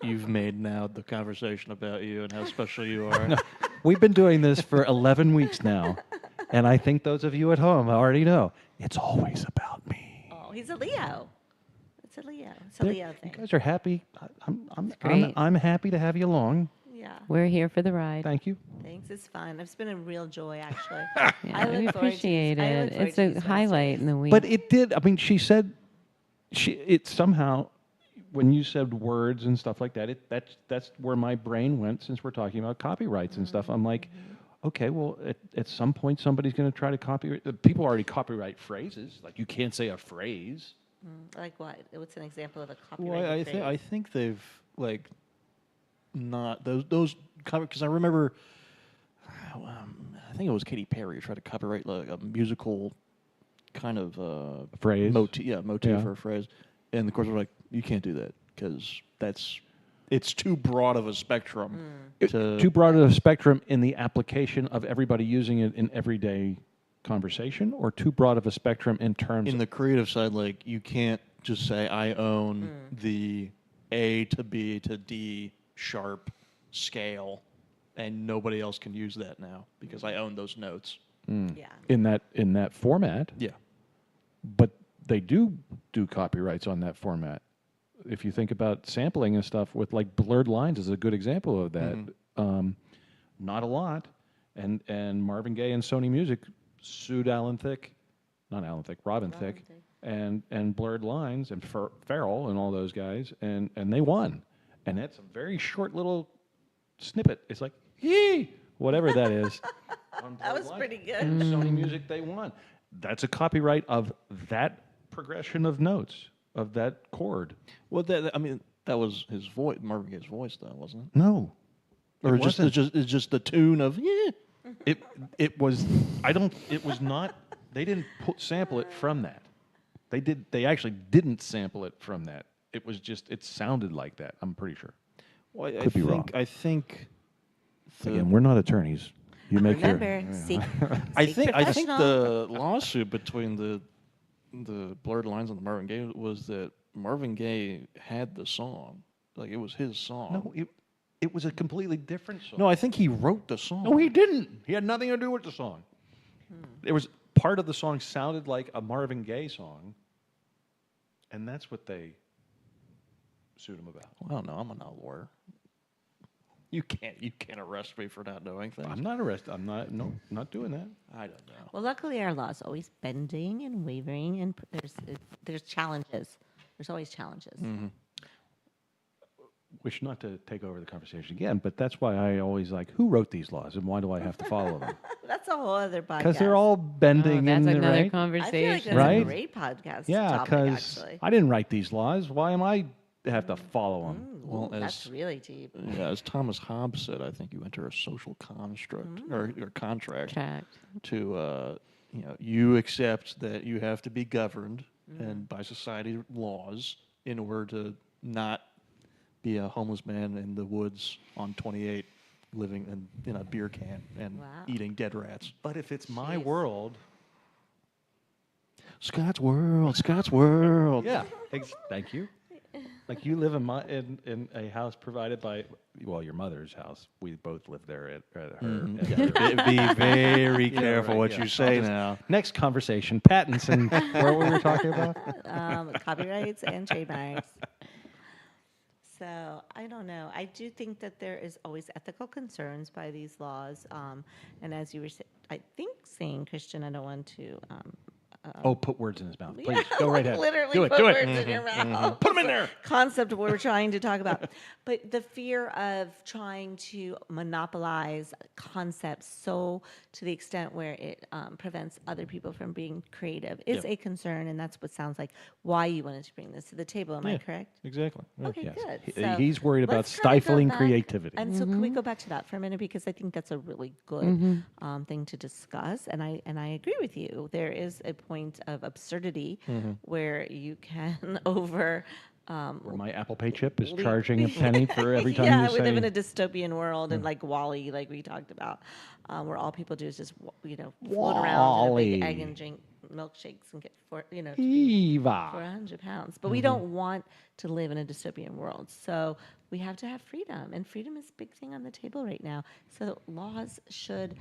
you've made now the conversation about you and how special you are. We've been doing this for 11 weeks now, and I think those of you at home already know it's always about me. Oh, he's a Leo. It's a Leo. It's a Leo You thing. guys are happy. great. I'm happy to have you along. Yeah. We're here for the ride. Thank you. Thanks. It's fun. It's been a real joy, actually. Yeah, I look we forward to appreciate these- I look it. forward It's to a these highlight in Wednesdays. the week. But it did. I mean, she said, it somehow, when you said words and stuff like that, that's where my brain went, since we're talking about copyrights and stuff. I'm like, okay, well, at some point somebody's going to try to copyright. People already copyright phrases. Like, you can't say a phrase. Like what? What's an example of a Well, copyrighted I phrase? think they've like not those because I remember I think it was Katy Perry who tried to copyright like a musical kind of Phrase? motif Yeah. or a phrase, and the courts were like, you can't do that because it's too broad of a spectrum. Too broad of a spectrum in the application of everybody using it in everyday conversation, or too broad of a spectrum in terms In the creative side, like you can't just say I own the A to B to D sharp scale, and nobody else can use that now because I own those notes. Yeah. in that format. Yeah. But they do copyrights on that format. If you think about sampling and stuff with like Blurred Lines is a good example of that. Not a lot. And Marvin Gaye and Sony Music sued Robin Thicke, and Blurred Lines and Farrell and all those guys, and they won. And that's a very short little snippet. It's like, yee, whatever that is. On That Blurred was Lines. pretty good. And Sony Music, they won. That's a copyright of that progression of notes, of that chord. Well, that was his voice, Marvin Gaye's voice, though, wasn't it? No. Or It it's just the tune of yeah. It was not, they didn't sample it from that. They actually didn't sample it from that. It was just, it sounded like that, I'm pretty sure. Well, Could be wrong. I think. Again, we're not attorneys. You make Remember, seek I think professional. the lawsuit between the Blurred Lines and the Marvin Gaye was that Marvin Gaye had the song, like it was his song. No, it was a completely different song. No, I think he wrote the song. No, he didn't. He had nothing to do with the song. There was part of the song sounded like a Marvin Gaye song, and that's what they sued him about. Well, I don't know. I'm not a lawyer. You can't arrest me for not knowing things. I'm not arrested. I'm not doing that. I don't know. Well, luckily our law is always bending and wavering, and there's challenges. There's always challenges. Wish not to take over the conversation again, but that's why I always like, who wrote these laws and why do I have to follow them? That's a whole other podcast. Because they're all bending that's in the another right. I feel like conversation. that's Right? a great podcast. Yeah, topic, because actually. I didn't write these laws. Why am I have to follow them? Well, That's really deep. Yeah, as Thomas Hobbes said, I think you enter a social construct or contract Tract. to you accept that you have to be governed and by society laws in order to not be a homeless man in the woods on 28 living in a beer can and Wow. eating dead rats. But if it's my Jeez. world, Scott's world. yeah, thank you. Like you live in a house provided by, well, your mother's house. We both live there at her. Be very Yeah, careful right, what yeah. you I'll say just- now. Next conversation, patents and what were we talking about? Copyrights and trademarks. So I don't know. I do think that there is always ethical concerns by these laws, and as you were, saying, Christian, I don't want to. Oh, put words in his mouth. Please, Yeah, go right like ahead. literally Do it, put do words it. in your mouth. Put them in there. Concept we're trying to talk about. But the fear of trying to monopolize concepts so to the extent where it prevents other people from being creative is a concern, and that's what sounds like why you wanted to bring this to the table. Am I correct? Exactly. Okay, Yes. good. He- So he's worried about let's kinda go stifling back. creativity. And so, can we go back to that for a minute because I think that's a really good thing to discuss. And I agree with you. There is a point of absurdity where you can over. Where my Apple Pay chip is charging a penny for every time Yeah, you we say. live in a dystopian world, and like Wall-E, like we talked about, where all people do is just float around in a big egg Wall-E. and drink milkshakes and get Eva. 400 pounds. But we don't want to live in a dystopian world. So we have to have freedom. And freedom is a big thing on the table right now. So laws should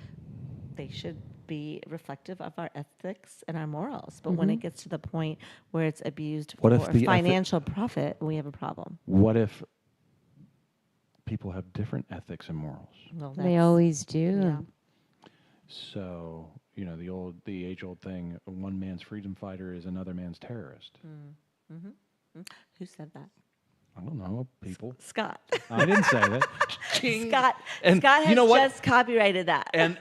be reflective of our ethics and our morals. But when it gets to the point where it's abused What for if the financial profit, we have a problem. What if people have different ethics and morals? Well, They that's- always do. Yeah. So, the age-old thing, one man's freedom fighter is another man's terrorist. Who said that? I don't know, people. Scott. I didn't say that. Scott. And Scott has you know what? just copyrighted that. And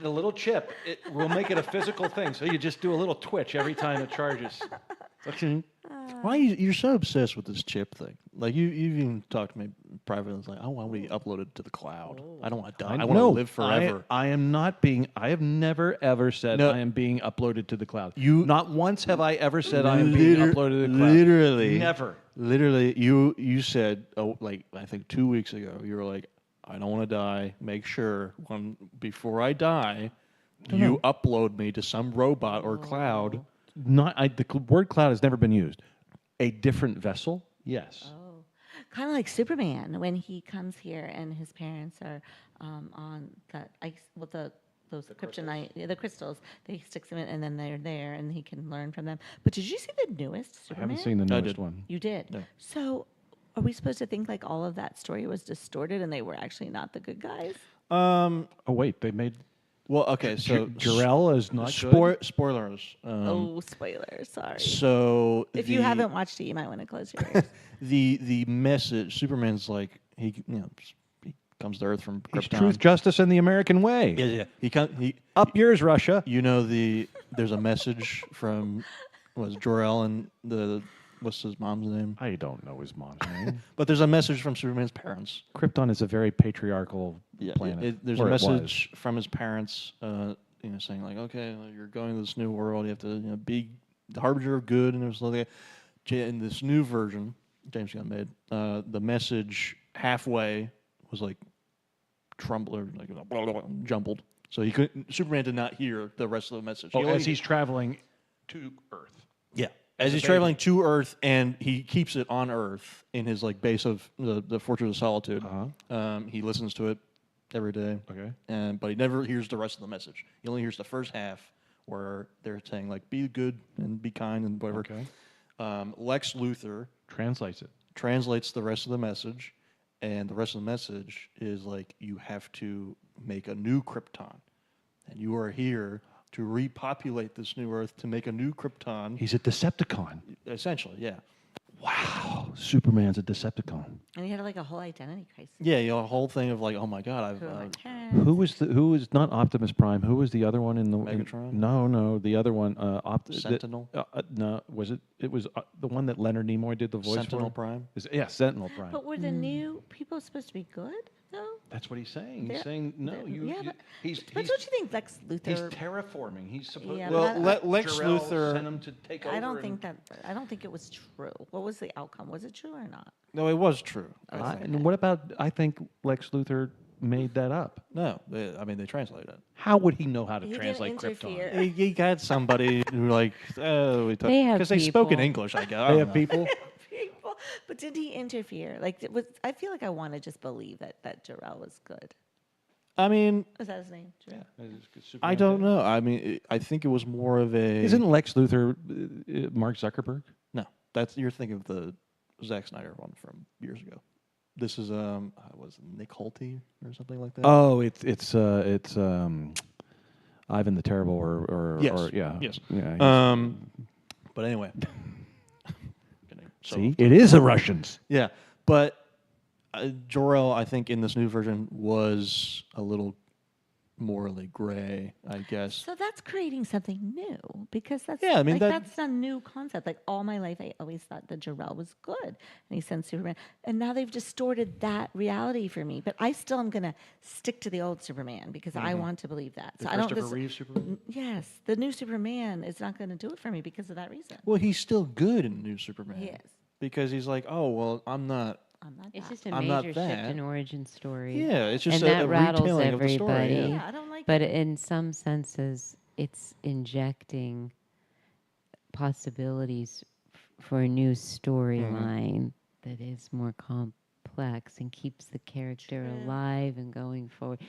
the little chip, we'll make it a physical thing. So you just do a little twitch every time it charges. Why you're so obsessed with this chip thing? Like you've even talked to me privately. It's like I want to be uploaded to the cloud. I don't want to die. I want to No, live forever. I am not being. I have never ever said No. I am being uploaded to the cloud. You- not once have I ever said I am being uploaded to the cloud. Literally, Never. Literally, you said I think 2 weeks ago you were like, I don't want to die. Make sure before I die, you upload me to some robot or cloud. The word cloud has never been used. A different vessel, yes. Kind of like Superman when he comes here and his parents are on that ice with the those kryptonite, the crystals. They sticks them in, and then they're there, and he can learn from them. But did you see the newest I Superman? haven't seen the I newest did. one. You did. Yeah. So, are we supposed to think like all of that story was distorted, and they were actually not the good guys? Oh wait, they made Well, okay, so Jarell is not good. spoilers. Oh, spoilers! Sorry. So If you haven't watched it, you might want to close your ears. the message, Superman's like he comes to Earth from He's Krypton. truth, justice, and the American way. Yeah. He Up yours, Russia. there's a message from Jor-El and what's his mom's name? I don't know his mom's name. But there's a message from Superman's parents. Krypton is a very patriarchal planet. There's a or it was. message from his parents, saying like, okay, you're going to this new world. You have to be the harbinger of good, and there's like in this new version James Gunn made. The message halfway was like jumbled, so he couldn't. Superman did not hear the rest of the message. Oh, He only- as he's traveling to Earth. yeah, as he's traveling to Earth, and he keeps it on Earth in his like base of the Fortress of Solitude. He listens to it every day. Okay. But he never hears the rest of the message. He only hears the first half where they're saying like, "Be good and be kind and whatever." Okay. Lex Luthor Translates it. translates the rest of the message, and the rest of the message is like, you have to make a new Krypton, and you are here to repopulate this new Earth to make a new Krypton. He's a Decepticon. Essentially, yeah. Wow. Superman's a Decepticon. And he had like a whole identity crisis. Yeah, a whole thing of like, oh my God, Who are my I've parents? Who was not Optimus Prime? Who was the other one in the Megatron? No, the other one. Sentinel? No, was it? It was the one that Leonard Nimoy did the voice Sentinel for. Prime. Yeah, Sentinel Prime. But were the new people supposed to be good though? That's what he's saying. He's They're- saying no. yeah, but He's don't you think Lex he's Luthor? terraforming. He's supposed. Yeah, Well, but Lex Jor-El Luthor. sent him to take over. I don't think that. I don't think it was true. What was the outcome? Was it true or not? No, it was true. I think. And what about? I think Lex Luthor made that up. No, they translated it. How would he know how to He didn't translate interfere. Krypton? He got somebody who like They have because they spoke in people. English. I guess I They don't have know. people. People, but did he interfere? Like, it was I feel like I want to just believe that Jor-El was good. I mean, Is that his name? Jor-El? I don't know. I mean, I think it was more of a. Isn't Lex Luthor Mark Zuckerberg? No, you're thinking of the Zack Snyder one from years ago. This is was it Nick Nolte or something like that? Oh, it's Ivan the Terrible or Yes. or yeah Yes. yeah. But anyway. So- See, it is the Russians. Yeah, but Jor-El, I think, in this new version was a little morally gray, I guess. So that's creating something new because that's Yeah, I mean, like, that- that's a new concept. Like all my life, I always thought that Jor-El was good, and he sent Superman, and now they've distorted that reality for me. But I still am gonna stick to the old Superman because I want to believe that. So I don't. Christopher Reeve Superman? Yes, the new Superman is not going to do it for me because of that reason. Well, he's still good in New Superman. He is. Because he's like, oh, well, I'm not. I'm not. It's that. just a I'm not major shift that. in origin story. Yeah, it's just and a that rattles retelling of the story. everybody. Yeah, I don't like But it. in some senses, it's injecting possibilities for a new storyline that is more complex and keeps the character alive and going forward.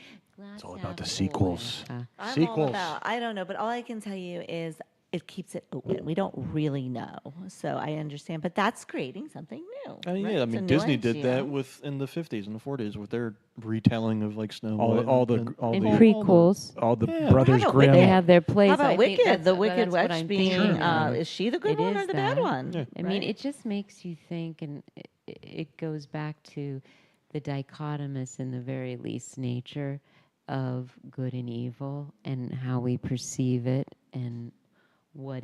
It's all about the sequels. I'm all Sequels. about. I don't know, but all I can tell you is it keeps it open. We don't really know, so I understand. But that's creating something new. I mean, right? yeah, I It's a mean, new Disney did that idea. with in the 50s and the 40s with their retelling of like Snow All White. the and- all In the prequels, all the Yeah. brothers How about Grimm. Wicked? they have their plays. How about I think Wicked? that's- The Wicked that's what Witch I'm being, thinking of. is she the good It one or is the bad that. one? Yeah. I mean, Right? it just makes you think, and it goes back to the dichotomous, in the very least, nature of good and evil, and how we perceive it, and what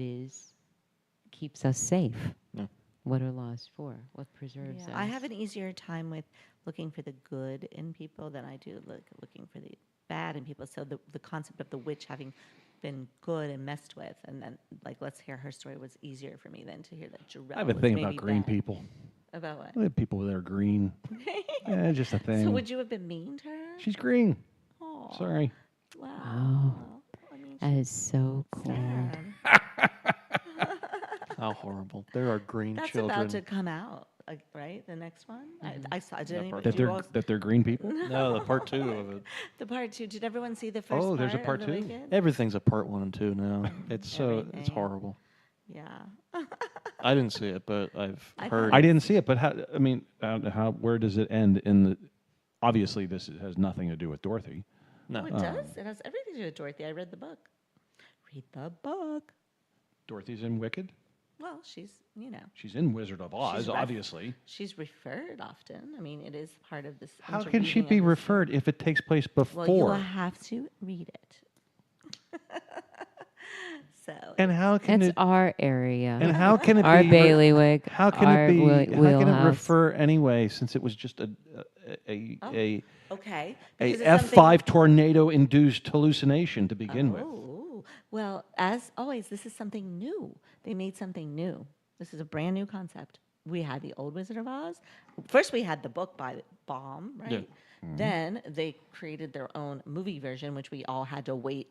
keeps us safe. Yeah. What are laws for? What preserves us? I have an easier time with looking for the good in people than I do looking for the bad in people. So the concept of the witch having been good and messed with, and then like let's hear her story was easier for me than to hear that Jor-El I have a was thing maybe about green bad. people. About what? I have people that are green. Yeah, just a thing. So would you have been mean to her? She's green. Aw, Sorry. Wow. I mean, That is so cool. sad. How horrible. There are green That's children. about to come out. right? The next one? I saw, did That anybody, part did That you they're all, that they're green people. No, the part 2 of it. the part 2, did everyone see the first Oh, part there's a part of 2? The Wicked? Everything's a part 1 and 2 now. It's Everything. horrible. Yeah. I didn't see it, but I've I heard. thought I didn't see it, but how? I mean, how? Where does it end? In the obviously, this has nothing to do with Dorothy. No. Oh, it does. It has everything to do with Dorothy. I read the book. Read the book. Dorothy's in Wicked. Well, she's, She's in Wizard of Oz, She's ref- obviously. she's referred often. I mean, it is part of this. How can she interweaving be of this- referred if it takes place before? Well, you will have to read it. So. and how can That's it? our area. And how can it our be? bailiwick. How can our it be? How can it wheelhouse. refer anyway? Since it was just a Okay. a because it's F5 something- tornado-induced hallucination to begin with. Oh, well, as always, this is something new. They made something new. This is a brand new concept. We had the old Wizard of Oz. First, we had the book by Baum, right? Yeah. Then they created their own movie version, which we all had to wait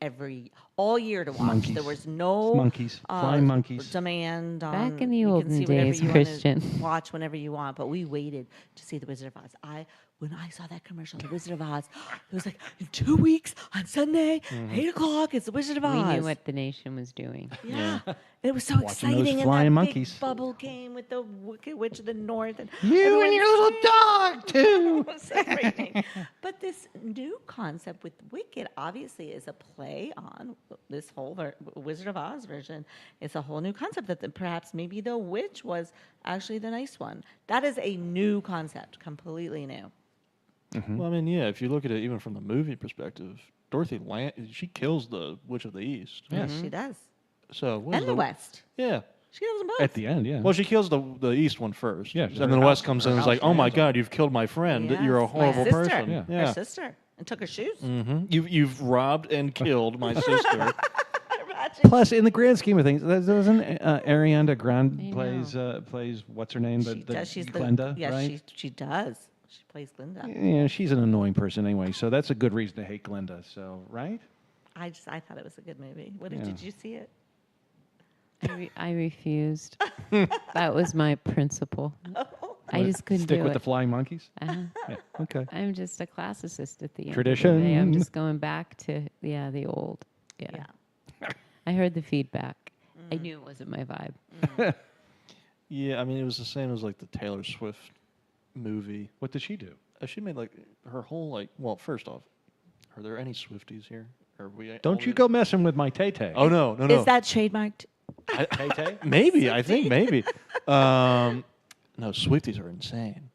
all year to watch. Monkeys. There was no Monkeys. Flying monkeys. demand on. Back in the you can olden see whatever days, you wanna Christian. watch whenever you want, but we waited to see the Wizard of Oz. When I saw that commercial, the Wizard of Oz, it was like in 2 weeks on Sunday, 8:00. It's the Wizard of Oz. We knew what the nation was doing. Yeah. It was so Watching those exciting. And flying that monkeys. big bubble came with the Wicked Witch of the North. And You and your little dog too. was everything. But this new concept with Wicked obviously is a play on this whole Wizard of Oz version. It's a whole new concept that perhaps maybe the witch was actually the nice one. That is a new concept, completely new. Well, I mean, yeah. If you look at it even from the movie perspective, Dorothy she kills the Witch of the East. Yes, she does. So what is And the West. Yeah. She kills them both. At the end, yeah. Well, she kills the East one first. Yeah, And her then the West house- comes her in and is house like, oh my hands on God, you've killed my friend. You're a Yes, my horrible sister. person. Yeah. Yeah. Her sister. And took her shoes. You've robbed and killed my sister. Plus, in the grand scheme of things, doesn't Ariana Grande I plays what's her name? She does. She's Glenda, yes, right? she does. She plays Glinda. Yeah, she's an annoying person anyway, so that's a good reason to hate Glenda. So, right? I thought it was a good movie. Yeah. Did you see it? I refused. That was my principle. I just couldn't Stick do with it. the flying monkeys. Uh-huh. Yeah. Okay. I'm just a classicist at the end. Tradition. Of the day. I'm just going back to the old. Yeah. Yeah. I heard the feedback. I knew it wasn't my vibe. Yeah, I mean, it was the same as like the Taylor Swift movie. What did she do? She made like her whole well, first off, are there any Swifties here? Are we? Don't you go messing with my Tay-Tay. Oh no. Is that trademarked? Tay-Tay? Maybe I think maybe. No, Swifties are insane.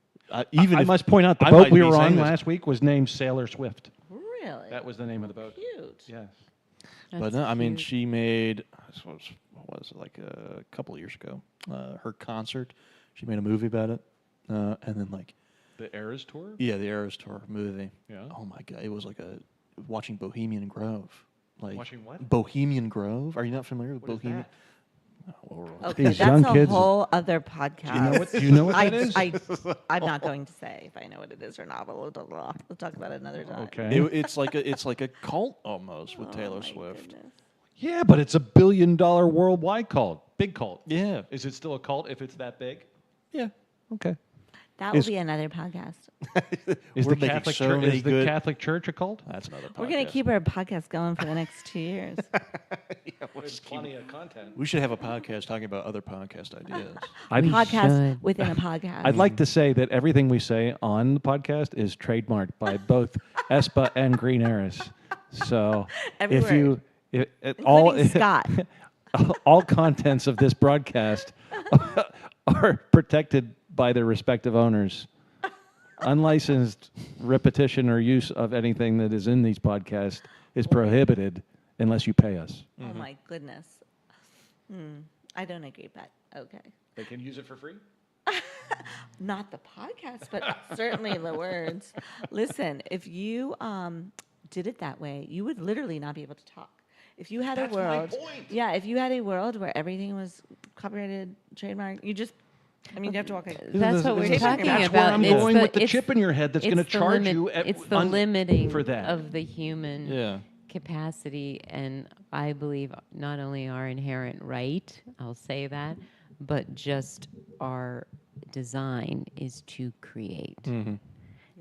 Even I if- must point out the I boat might we be were saying on this. last week was named Sailor Swift. Really? That was the name of the boat. Cute. Yes. But That's no, I mean, cute. she made what was it, like a couple of years ago? Her concert. She made a movie about it, and then like The Eras Tour? the Eras Tour movie. Yeah. Oh my God, it was like watching Bohemian Grove. Like Watching what? Bohemian Grove. Are you not familiar with What is Bohemian? that? Okay, These that's young a kids- whole other podcast. Do you know what that is? I'm not going to say if I know what it is or not, but we'll talk about it another time. Okay. It's like a cult almost with Taylor Oh, my Swift. goodness. Yeah, but it's $1 billion worldwide cult. Big cult. Yeah, Is it still a cult if it's that big? yeah. Okay. That will Is- be another podcast. Is We're the making Catholic so Church many is the good- Catholic Church a cult? That's another podcast. We're going to keep our podcast going for the next 2 years. There's plenty of content. We should have a podcast talking about other podcast ideas. We Podcast should. within a podcast. I'd like to say that everything we say on the podcast is trademarked by both ESSpa and Green Eris. So Every if you word. all Including Scott. all contents of this broadcast are protected by their respective owners. Unlicensed repetition or use of anything that is in these podcasts is prohibited unless you pay us. Oh my goodness. I don't agree, but okay. They can use it for free? Not the podcast, but certainly the words. Listen, if you did it that way, you would literally not be able to talk. If you had That's a my world, point. yeah, if you had a world where everything was copyrighted, trademark, you have to walk. That's what we're That's talking That's about. where I'm It's going the- with the it's- chip in your head that's going to it's the charge limit- you It's the limiting for that. of the human Yeah. capacity, and I believe not only our inherent right, I'll say that, but just our design is to create. Mm-hmm.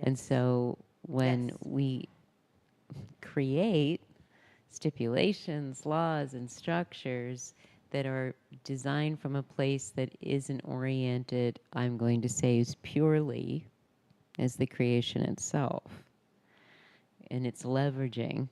And so when Yes. we create stipulations, laws, and structures that are designed from a place that isn't oriented, I'm going to say, as purely as the creation itself, and it's leveraging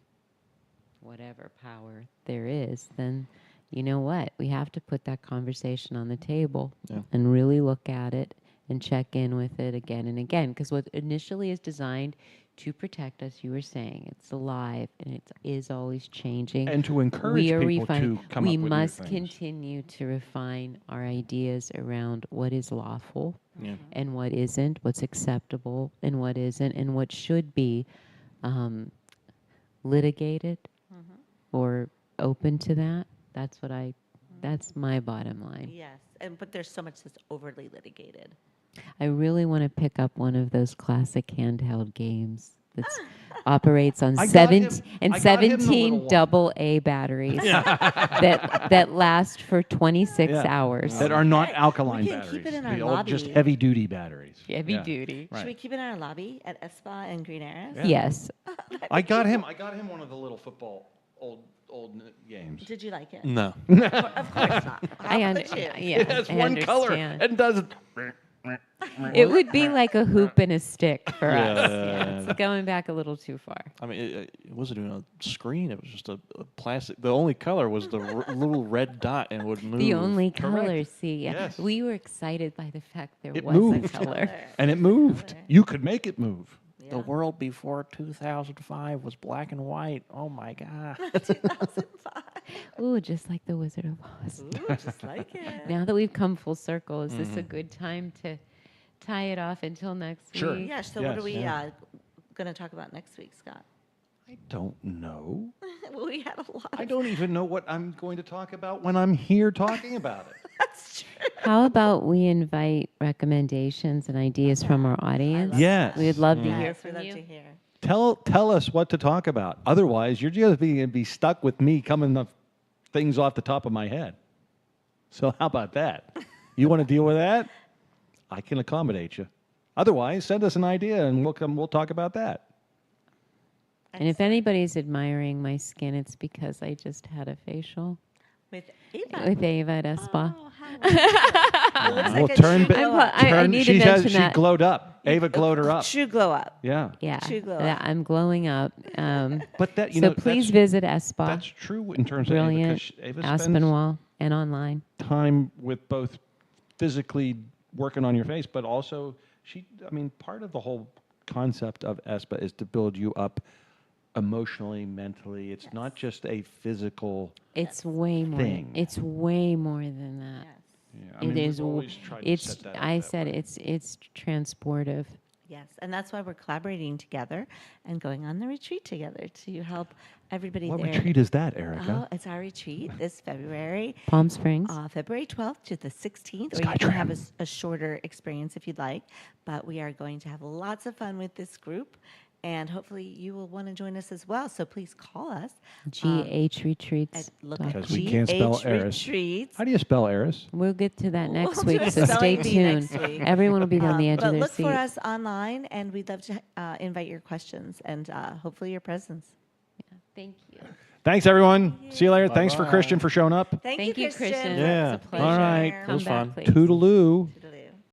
whatever power there is, then you know what? We have to put that conversation on the table Yeah. and really look at it and check in with it again and again. Because what initially is designed to protect us, you were saying, it's alive and it is always changing. And to encourage We are people to refining. come We up with must new things. continue to refine our ideas around what is lawful Yeah. and what isn't, what's acceptable and what isn't, and what should be litigated or open to that. That's my bottom line. Yes, but there's so much that's overly litigated. I really want to pick up one of those classic handheld games that operates on I got him- 17 I got him the little seventeen one. double A batteries that last for 26 Yeah. hours. That are not Okay. alkaline We can batteries. keep it in the our old, just lobby. heavy duty batteries. Heavy Yeah. duty. Right. Should we keep it in our lobby at ESSpa and Green Arrows? Yeah. Yes. I got him one of the little football old games. Did you like it? No. Of course not. How could you? Yeah, It has I one color understand. and does. It would be like a hoop and a stick for us. Yeah. Yeah, it's going back a little too far. I mean, it wasn't even a screen. It was just a plastic. The only color was the little red dot, and it would move. The only Correct. color, see, yeah. Yes. We were excited by the fact there It was moved. a color. And it moved. Color. You could make it move. The world before 2005 was black and white. Oh my God. 2005. Ooh, just like the Wizard of Oz. Ooh, just like it. Now that we've come full circle, is this a good time to tie it off until next Sure. week? Yeah, so what are Yes. we Yeah. going to talk about next week, Scott? I don't know. Well, we had a lot. I don't even know what I'm going to talk about when I'm here talking about it. That's true. How about we invite recommendations and ideas from our audience? Yes. We would love to Yes, hear we from love you. to hear. Tell us what to talk about. Otherwise, you're just going to be stuck with me coming up things off the top of my head. So how about that? You want to deal with that? I can accommodate you. Otherwise, send us an idea and we'll talk about that. And if anybody's admiring my skin, it's because I just had a facial With Eva. with Ava at ESSPA. Oh, how wonderful. It looks We'll like a turn true ba- glow I'm- up. I need to mention she that. glowed up. Ava glowed her up. True glow up. Yeah. Yeah, True glow that up. I'm glowing up. But that, you So know, please that's, visit ESSPA, that's true in terms Brilliant, of Ava, 'cause Ava spends Aspinwall, and online. time with both physically working on your face, but also part of the whole concept of ESPA is to build you up emotionally, mentally. It's not just a physical. It's way more. Thing. It's way more than that. Yes. Yeah, It is. We've always tried to It's. set that up I that said way. it's transportive. Yes, and that's why we're collaborating together and going on the retreat together to help everybody What there. retreat is that, Oh, Erica? it's our retreat this February, Palm Springs. February 12th to the 16th, or you can have a shorter experience if you'd like. But we are going to have lots of fun with this group, and hopefully you will want to join us as well. So please call us. GH Retreats. Look dot at com. Because we can't spell GH Eris. Retreats. How do you spell Eris? We'll get to that next We'll do week, a so stay spelling bee tuned. next week. Everyone will be on the edge But of their look seat. for us online, and we'd love to invite your questions and hopefully your presence. Thank you. Thanks, everyone. See you later. Thanks for Bye-bye. Christian for showing up. Thank you, Christian. Yeah. It's a pleasure. All right. It was Come back, fun. please. Toodaloo.